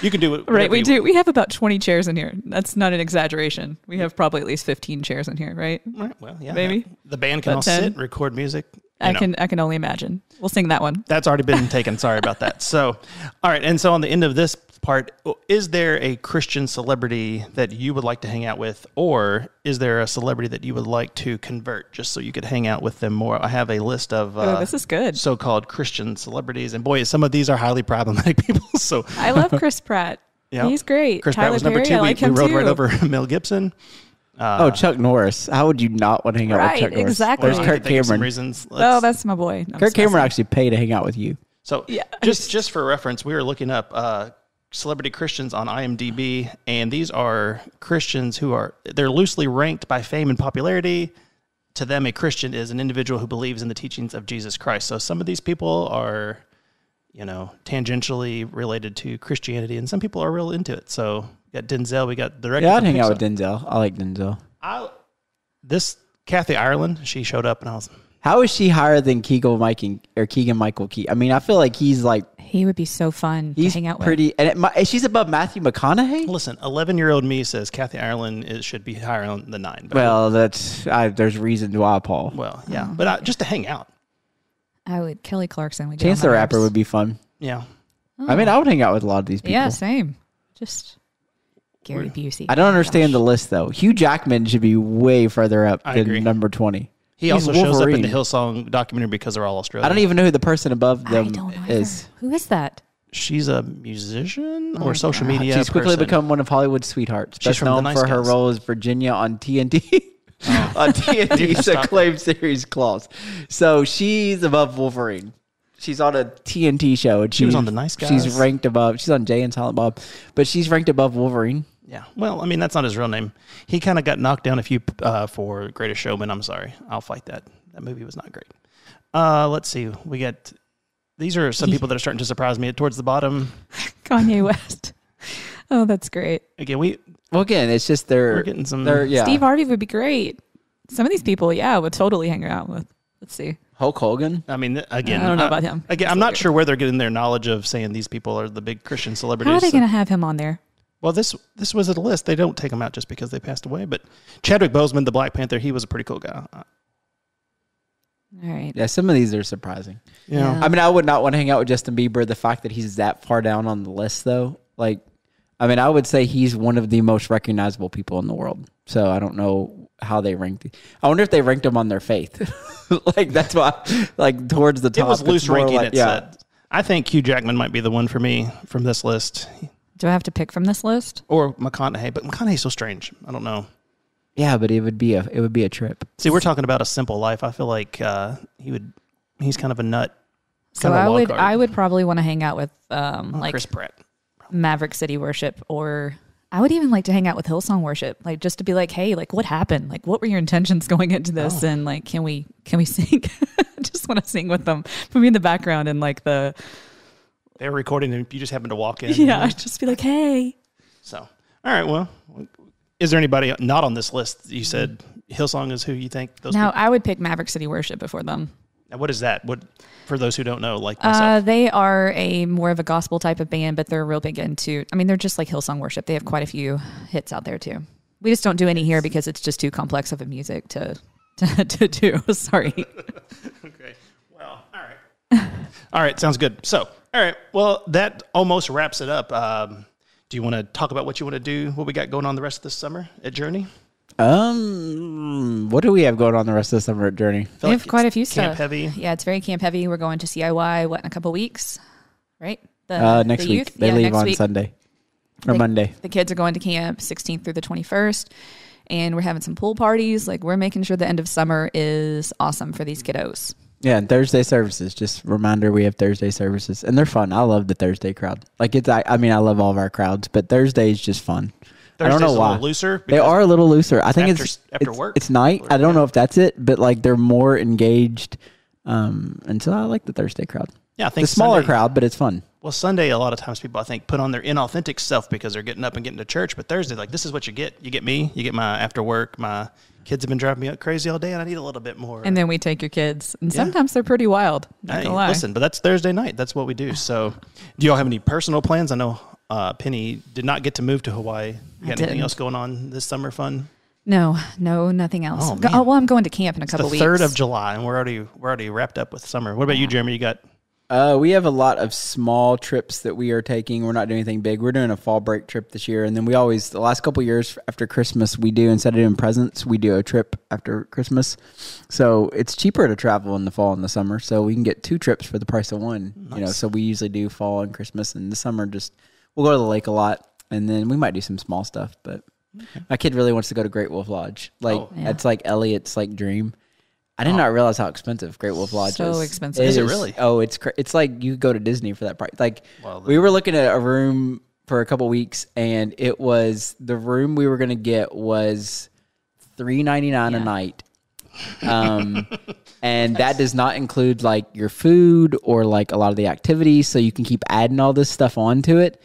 You can do it. Right, we do. We have about 20 chairs in here. That's not an exaggeration. We have probably at least 15 chairs in here, right? Right, well, yeah. Maybe. The band can all sit, record music. I can only imagine. We'll sing that one. That's already been taken. Sorry about that. So, all right. And so on the end of this part, is there a Christian celebrity that you would like to hang out with, or is there a celebrity that you would like to convert just so you could hang out with them more? I have a list of this is good. So-called Christian celebrities, and boy, some of these are highly problematic people. So I love Chris Pratt. Yeah, he's great. Chris Tyler Pratt was number Perry, 2. I like we him rode too. right over Mel Gibson. Chuck Norris. How would you not want to hang out with Chuck Norris? Exactly. There's Kirk Cameron. Reasons. That's my boy. Kirk Cameron actually paid to hang out with you. So just for reference, we were looking up celebrity Christians on IMDb, and these are Christians they're loosely ranked by fame and popularity. To them, a Christian is an individual who believes in the teachings of Jesus Christ. So some of these people are, tangentially related to Christianity, and some people are real into it. So we got Denzel, we got the director. Yeah, I'd hang out with Denzel. I like Denzel. This Kathy Ireland, she showed up, and I was... How is she higher than Keegan Michael Key? I mean, I feel like he's like... He would be so fun to hang out with. Pretty, and she's above Matthew McConaughey? Listen, 11-year-old me says Kathy Ireland should be higher on the 9. But well, there's reason why, Paul. Well, yeah, but just to hang out. I would. Kelly Clarkson. Chance the Rapper would be fun. Yeah. Oh. I mean, I would hang out with a lot of these people. Yeah, same. Just Gary Busey. I don't understand the list, though. Hugh Jackman should be way further up than number 20. He also shows up in the Hillsong documentary because they're all Australian. I don't even know who the person above them is. Who is that? She's a musician or social media She's quickly person. become one of Hollywood's sweethearts. She's best known for her role as Virginia on TNT. on TNT's Stop acclaimed series Claws. So she's above Wolverine. She's on a TNT show. And She was on The Nice Guys. She's ranked above. She's on Jay and Silent Bob, but she's ranked above Wolverine. Yeah. Well, I mean, that's not his real name. He kind of got knocked down a few for Greatest Showman. I'm sorry. I'll fight that. That movie was not great. Let's see. These are some people that are starting to surprise me towards the bottom. Kanye West. Oh, that's great. Again, Again, it's just we're getting some. Steve Harvey would be great. Some of these people, would totally hang out with. Let's see. Hulk Hogan. I mean, again, I don't know about him. Again, I'm not sure where they're getting their knowledge of saying these people are the big Christian celebrities. How are they going to have him on there? Well, this was a list. They don't take him out just because they passed away. But Chadwick Boseman, the Black Panther, he was a pretty cool guy. All right. Yeah, some of these are surprising. Yeah. I mean, I would not want to hang out with Justin Bieber. The fact that he's that far down on the list, though, I would say he's one of the most recognizable people in the world. So I don't know how they ranked. I wonder if they ranked him on their faith. That's why, towards the top. It was loose ranking. It said. I think Hugh Jackman might be the one for me from this list. Do I have to pick from this list? Or McConaughey, but McConaughey's so strange. I don't know. Yeah, but it would be a trip. See, we're talking about a simple life. I feel like he's kind of a nut. So I would probably want to hang out with Chris Pratt. Maverick City Worship, or I would even like to hang out with Hillsong Worship, just to be like, hey, what happened? What were your intentions going into this? Oh. And can we sing? I just want to sing with them, put me in the background and the. They were recording and you just happened to walk in. Yeah, just be like, hey. So, all right, well, is there anybody not on this list? You said Hillsong is who you think those Now, people? I would pick Maverick City Worship before them. Now, what is that? What, for those who don't know, like myself? They are a more of a gospel type of band, but they're real big into, they're just like Hillsong Worship. They have quite a few hits out there too. We just don't do any here because it's just too complex of a music to do. Sorry. Okay. Well, all right. All right, sounds good. So, all right, well, that almost wraps it up. Do you want to talk about what you want to do, what we got going on the rest of this summer at Journey? What do we have going on the rest of the summer at Journey? We have quite a few stuff. Camp heavy. Yeah, it's very camp heavy. We're going to CIY, in a couple weeks, right? Next the week. youth? They leave next on week. Sunday or Monday. The kids are going to camp 16th through the 21st, and we're having some pool parties. We're making sure the end of summer is awesome for these kiddos. Yeah, and Thursday services. Just reminder, we have Thursday services, and they're fun. I love the Thursday crowd. I love all of our crowds, but Thursday is just fun. I don't know why. A little looser. They are a little looser. I think after work. It's night. I don't know if that's it, but they're more engaged. And so I like the Thursday crowd. Yeah, I think the smaller Sunday, crowd, but it's fun. Well, Sunday, a lot of times people, I think, put on their inauthentic self because they're getting up and getting to church. But Thursday, this is what you get. You get me. You get my after work. My kids have been driving me crazy all day, and I need a little bit more. And then we take your kids, and sometimes they're pretty wild. Not gonna lie. Listen, but that's Thursday night. That's what we do. So, do y'all have any personal plans? I know Penny did not get to move to Hawaii. You got anything else going on this summer fun? No, nothing else. Oh, man. Well, I'm going to camp in a couple the weeks. 3rd of July, and we're already wrapped up with summer. What about you, Jeremy? You got? We have a lot of small trips that we are taking. We're not doing anything big. We're doing a fall break trip this year. And then we always, the last couple of years after Christmas, we do, instead of doing presents, we do a trip after Christmas. So it's cheaper to travel in the fall and the summer. So we can get 2 trips for the price of one. Nice. So we usually do fall and Christmas, and the summer we'll go to the lake a lot. And then we might do some small stuff. But my kid really wants to go to Great Wolf Lodge. That's like Elliot's dream. I did not realize how expensive Great Wolf Lodge is. So expensive. Is it really? Oh, it's like you go to Disney for that price. We were looking at a room for a couple weeks, and it was the room we were going to get was $3.99 a night. And that does not include your food or a lot of the activities, so you can keep adding all this stuff onto it.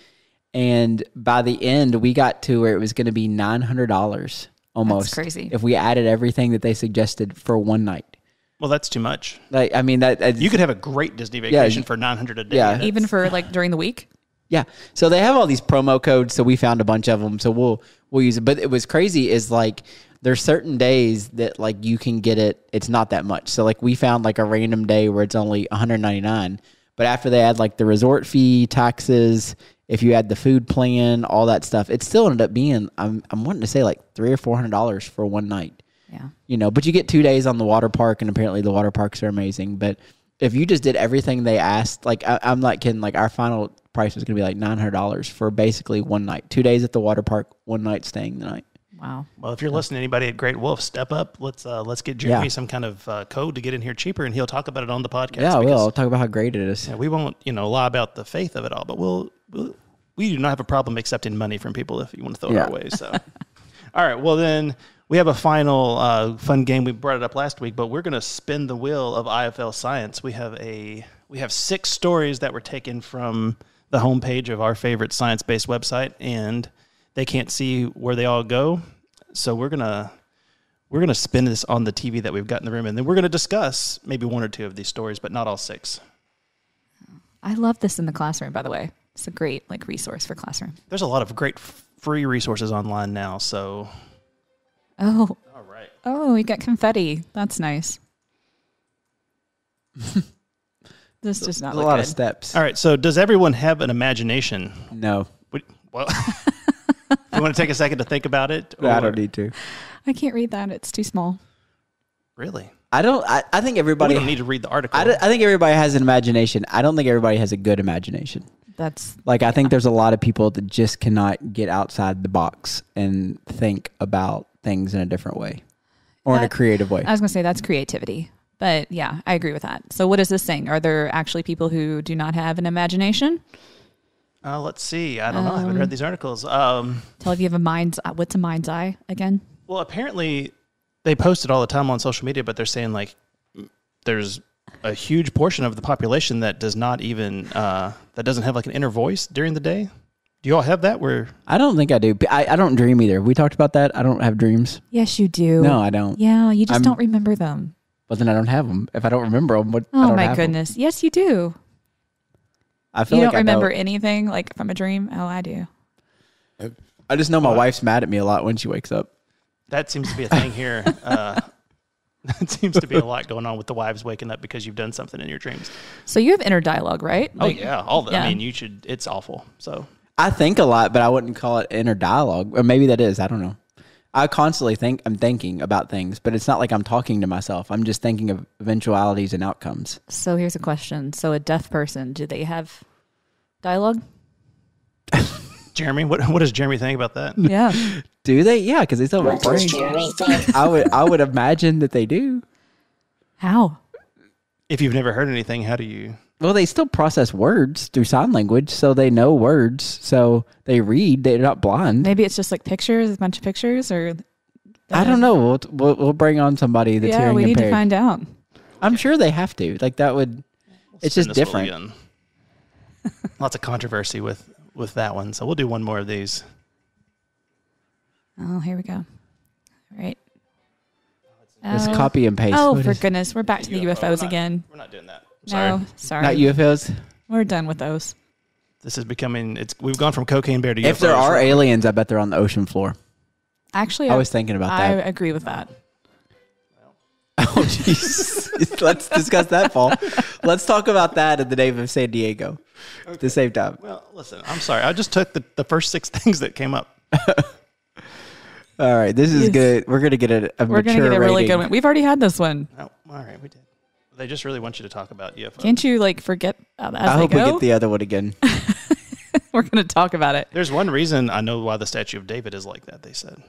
And by the end, we got to where it was going to be $900 almost. That's crazy. If we added everything that they suggested for one night. Well, that's too much. That You could have a great Disney vacation for $900 a day. Yeah. Even for during the week. Yeah. So they have all these promo codes. So we found a bunch of them. So we'll use it. But it was crazy is there's certain days that you can get it. It's not that much. So we found a random day where it's only $199. But after they add the resort fee, taxes, if you add the food plan, all that stuff, it still ended up being, I'm wanting to say $300 or $400 for one night. Yeah. But you get 2 days on the water park, and apparently the water parks are amazing. But if you just did everything they asked, I'm not kidding, our final price was going to be $900 for basically one night. 2 days at the water park, one night staying the night. Wow. Well, if you're listening to anybody at Great Wolf, step up. Let's get Jeremy Yeah. some kind of code to get in here cheaper, and he'll talk about it on the podcast. Yeah, I will. because, I'll talk about how great it is. yeah, we won't, lie about the faith of it all, but we do not have a problem accepting money from people if you want to throw it our way. So, all right. Well, then we have a final fun game. We brought it up last week, but we're going to spin the wheel of IFL Science. We have 6 stories that were taken from the homepage of our favorite science-based website, and they can't see where they all go. So we're gonna spin this on the TV that we've got in the room, and then we're gonna discuss maybe 1 or 2 of these stories, but not all 6. I love this in the classroom, by the way. It's a great resource for classroom. There's a lot of great free resources online now. So, Oh, all right. oh, you got confetti. That's nice. This does not There's look a lot good. of steps. All right. So, does everyone have an imagination? No, Well, you want to take a second to think about it? I don't need to. I can't read that. It's too small. Really? I don't. I think everybody. We don't need to read the article. I think everybody has an imagination. I don't think everybody has a good imagination. That's Like, I think there's a lot of people that just cannot get outside the box and think about things in a different way or in a creative way. I was going to say that's creativity. But yeah, I agree with that. So what is this saying? Are there actually people who do not have an imagination? Let's see. I don't know. I haven't read these articles. Tell if you have a mind's what's a mind's eye again? Well, apparently they post it all the time on social media, but they're saying like there's a huge portion of the population that does not even that doesn't have like an inner voice during the day. Do you all have that? Where I don't think I do. I don't dream either. We talked about that. I don't have dreams. Yes, you do. No, I don't. Yeah, you just don't remember them. But then I don't have them. If I don't remember them, I Oh don't my have 'em. goodness. Yes, you do. I feel You like don't I remember don't. anything like from a dream? Oh, I do. I just know my wife's mad at me a lot when she wakes up. that seems to be a thing here. It seems to be a lot going on with the wives waking up because you've done something in your dreams. So you have inner dialogue, right? Oh yeah, all the. yeah. I mean, you should. It's awful. So I think a lot, but I wouldn't call it inner dialogue. Or maybe that is. I don't know. I constantly think I'm thinking about things, but it's not like I'm talking to myself. I'm just thinking of eventualities and outcomes. So here's a question. So a deaf person, do they have dialogue? Jeremy, what does Jeremy think about that? Yeah. Do they? Yeah, because they still have a brain. I would imagine that they do. How? If you've never heard anything, how do you? Well, they still process words through sign language, so they know words. So they read. They're not blind. Maybe it's just like pictures, a bunch of pictures, or I don't know. We'll bring on somebody that's yeah, hearing we need impaired. to find out. I'm sure they have to. Like that would. It's Spin just this wheel different. again. Lots of controversy with that one, so we'll do one more of these. Oh, here we go. All right. It's copy and paste. Oh, What for is- goodness, we're back to the UFOs again. We're not doing that. Sorry. No, sorry. Not UFOs. We're done with those. This is becoming. We've gone from cocaine bear to UFOs. If there are aliens, I bet they're on the ocean floor. Actually, I was thinking about I that. agree with that. Oh, jeez. Let's discuss that, Paul. Let's talk about that in the name of San Diego at the same time. Well, listen, I'm sorry. I just took the first 6 things that came up. All right, this is Yes. good. We're going to get a We're mature gonna get a really rating. good one. We've already had this one. Oh, all right, we did. They just really want you to talk about UFOs. Can't you forget as I they hope we go? get the other one again. We're gonna talk about it. There's one reason I know why the statue of David is like that. They said.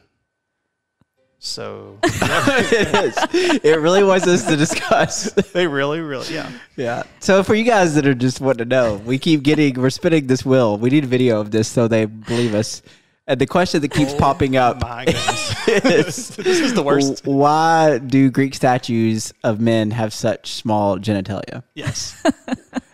So It is. It really wants us to discuss. they really, yeah. Yeah. So for you guys that are just wanting to know, we're spinning this wheel. We need a video of this so they believe us. And the question that keeps popping up My goodness, is, this is the worst. why do Greek statues of men have such small genitalia? Yes.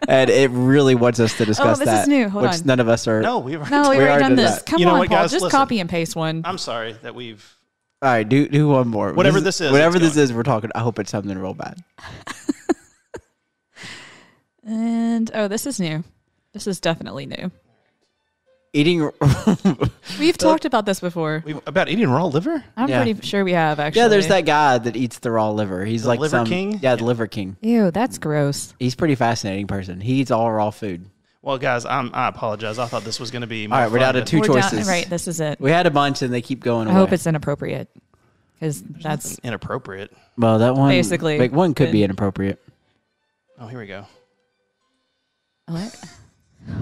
And it really wants us to discuss this that. is new. Hold which on. none of us are. No, we've already. No, we've We already already done did this. that. Come You know on, what, Paul. guys? Just Listen. copy and paste one. I'm sorry that we've. All right, do one more. Whatever this is, Whatever it's this going. is, we're talking. I hope it's something real bad. And this is new. This is definitely new. Eating. We've talked about this before. About eating raw liver. I'm Yeah. pretty sure we have actually. Yeah, there's that guy that eats the raw liver. He's The like liver some king? Yeah, the liver king. Ew, that's gross. He's a pretty fascinating person. He eats all raw food. Well, guys, I apologize. I thought this was going to be. All right, we're down to two We're choices. down, right, this is it. We had a bunch and they keep going I away. hope it's inappropriate because that's inappropriate. well, that one Basically, like, one could but- be inappropriate. Oh, here we go. what?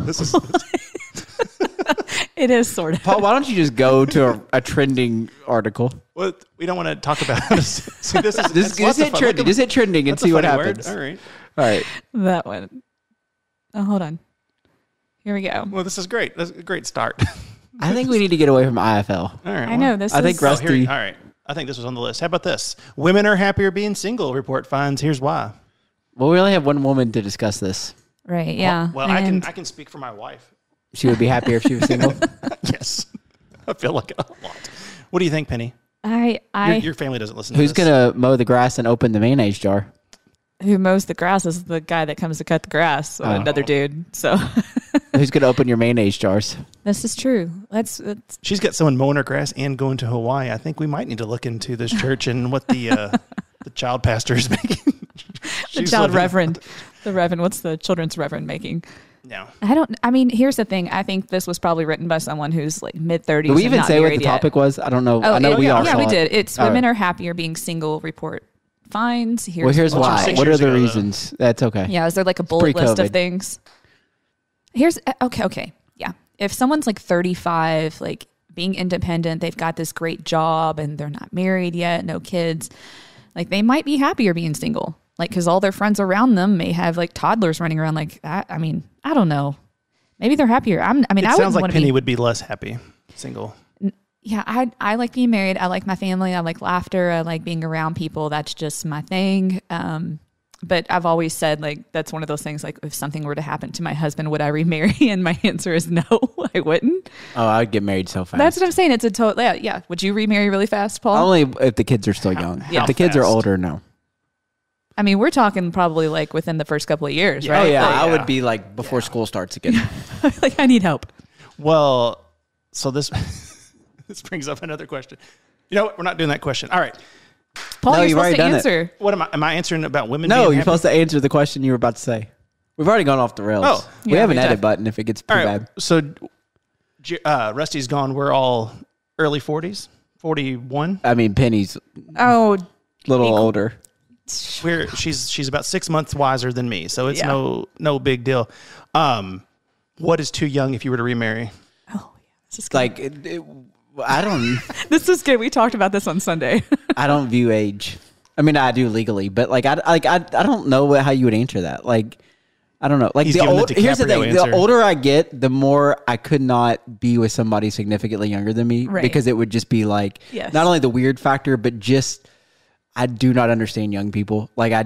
This is. It is sort of. Paul, why don't you just go to a trending article? Well, we don't want to talk about it. See, this is Just hit trending. Just hit trending and see what happens. All right. All right. That one. Oh, hold on. Here we go. Well, this is great. That's a great start. I think we need to get away from IFL. All right. I know this. I think is, Rusty. All right. I think this was on the list. How about this? Women are happier being single. Report finds. Here's why. Well, we only have one woman to discuss this. right. Yeah. Well, and I can speak for my wife. She would be happier if she was single. Yes. I feel like a lot. What do you think, Penny? Your Your family doesn't listen Who's to this. going to mow the grass and open the mayonnaise jar? who mows the grass is the guy that comes to cut the grass. Another dude. So Who's going to open your mayonnaise jars? this is true. That's She's got someone mowing her grass and going to Hawaii. I think we might need to look into this church and what the child pastor is making. the child reverend. The reverend. What's the children's reverend making? No. I mean, here's the thing. I think this was probably written by someone who's like mid-30s. Did we even not say what married the yet. topic was? I don't know. Oh, I know we all yeah, saw we it. did. It's All women right. are happier being single. Report finds. Here's why. 6 What are years the ago, though. reasons? That's okay. Yeah, is there like a bullet list pre-COVID. of things? Here's okay. Yeah. If someone's like 35, like being independent, they've got this great job and they're not married yet, no kids, like they might be happier being single. Like, because all their friends around them may have like toddlers running around like that. I mean, I don't know. Maybe they're happier. I It wouldn't sounds like want to Penny be. would be less happy single. Yeah, I like being married. I like my family. I like laughter. I like being around people. That's just my thing. But I've always said, like, that's one of those things, like, if something were to happen to my husband, would I remarry? And my answer is no, I wouldn't. Oh, I'd get married so fast. That's what I'm saying. It's a total, yeah. Would you remarry really fast, Paul? Only if the kids are still young. Yeah. If the kids are Fast? older, no. I mean, we're talking probably like within the first couple of years, Yeah. right? Oh, yeah. Like, I yeah. would be like before school starts again. Like, I need help. Well, so this this brings up another question. You know what? We're not doing that question. All right. Paul, No, you're you've supposed already to done it. answer. What am I answering about women? No, being you're happy? supposed to answer the question you were about to say. We've already gone off the rails. Oh. We Yeah, have an we edit def- button if it gets too All right. bad. So Rusty's gone. We're all early 40s, 41. I mean, Penny's Oh, a little older. She's about 6 months wiser than me, so it's Yeah. no big deal. What is too young if you were to remarry? this is good. Like, I don't. This is good. We talked about this on Sunday. I don't view age. I mean, I do legally, but like, I don't know how you would answer that. Like, I don't know. Like, He's giving the here's the DiCaprio thing: answer. the older I get, the more I could not be with somebody significantly younger than me, Right. because it would just be like Yes. not only the weird factor, but just I do not understand young people. Like, I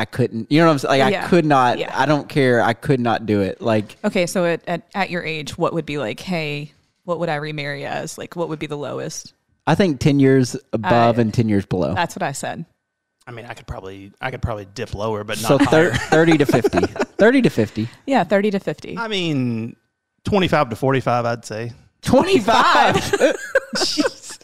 couldn't. You know what I'm saying? Like, Yeah. I could not. Yeah. I don't care. I could not do it. Like, Okay, so at your age, what would be like, hey, what would I remarry as? Like, what would be the lowest? I think 10 years above and 10 years below. That's what I said. I mean, I could probably dip lower, but So not higher. 30 to 50. 30 to 50. Yeah, 30 to 50. I mean, 25 to 45, I'd say. 25.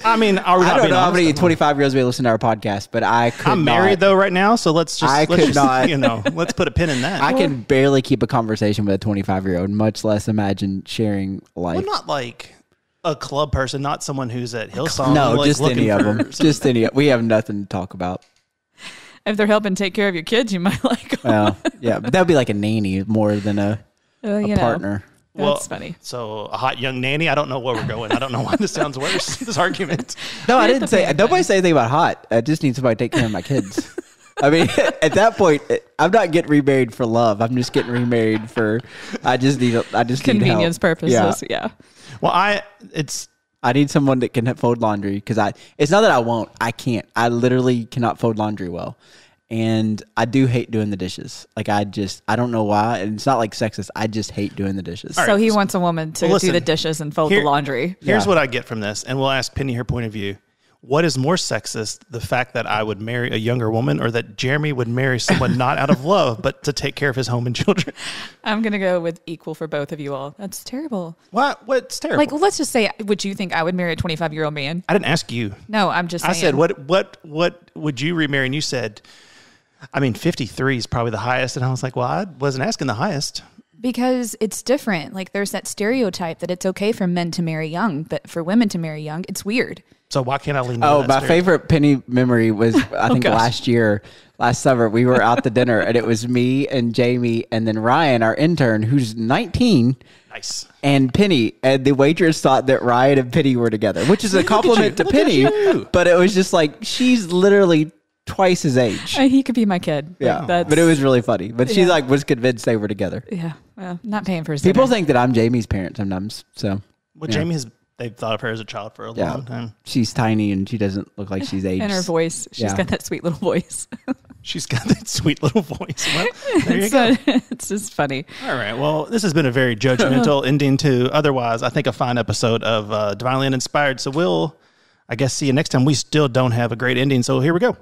I mean, are we I not don't being know how honest? many 25-year-olds may listen to our podcast, but I could I'm not. married though right now, so let's I just could not. you know, let's put a pin in that. I can barely keep a conversation with a 25-year-old, much less imagine sharing life. Well, not like a club person, not someone who's at Hillsong. No, like, just looking any of for them. some- Just any. We have nothing to talk about. If they're helping take care of your kids, you might like them. Well, yeah, but that would be like a nanny more than a partner. That's funny. So a hot young nanny. I don't know where we're going. I don't know why this sounds worse. This argument. No, I Here's didn't the say. thing, Nobody say anything about hot. I just need somebody to take care of my kids. I mean, at that point, I'm not getting remarried for love. I'm just getting remarried for. I just need Convenience help. purposes. Yeah. Well, I need someone that can fold laundry because it's not that I won't. I can't. I literally cannot fold laundry well. And I do hate doing the dishes. Like, I don't know why. And it's not like sexist. I just hate doing the dishes. So he wants a woman to Well, listen, do the dishes and fold the laundry. Here's Yeah. what I get from this, and we'll ask Penny her point of view. What is more sexist, the fact that I would marry a younger woman or that Jeremy would marry someone not out of love, but to take care of his home and children? I'm going to go with equal for both of you all. That's terrible. What? What's terrible? Like, let's just say, would you think I would marry a 25-year-old man? I didn't ask you. No, I'm just I saying. said, what would you remarry? And you said, I mean, 53 is probably the highest. And I was like, well, I wasn't asking the highest. Because it's different. Like, there's that stereotype that it's okay for men to marry young, but for women to marry young, it's weird. So why can't I lean into Oh, that my stereotype? favorite Penny memory was, I think, gosh. last year. last summer. We were out to dinner, and it was me and Jamie, and then Ryan, our intern, who's 19. Nice. And Penny, and the waitress thought that Ryan and Penny were together, which is a compliment to Penny, but it was just like, she's literally twice his age. He could be my kid. Yeah, but it was really funny. But she like was convinced they were together. Yeah, well, not paying for his People dinner. think that I'm Jamie's parent sometimes. So, Well, Jamie they've thought of her as a child for a long time. She's tiny and she doesn't look like she's aged. And her voice, she's got that sweet little voice. She's got that sweet little voice. Well, there you go. It's just funny. All right. Well, this has been a very judgmental ending to otherwise, I think, a fine episode of Divinely Uninspired. So we'll, I guess, see you next time. We still don't have a great ending. So here we go.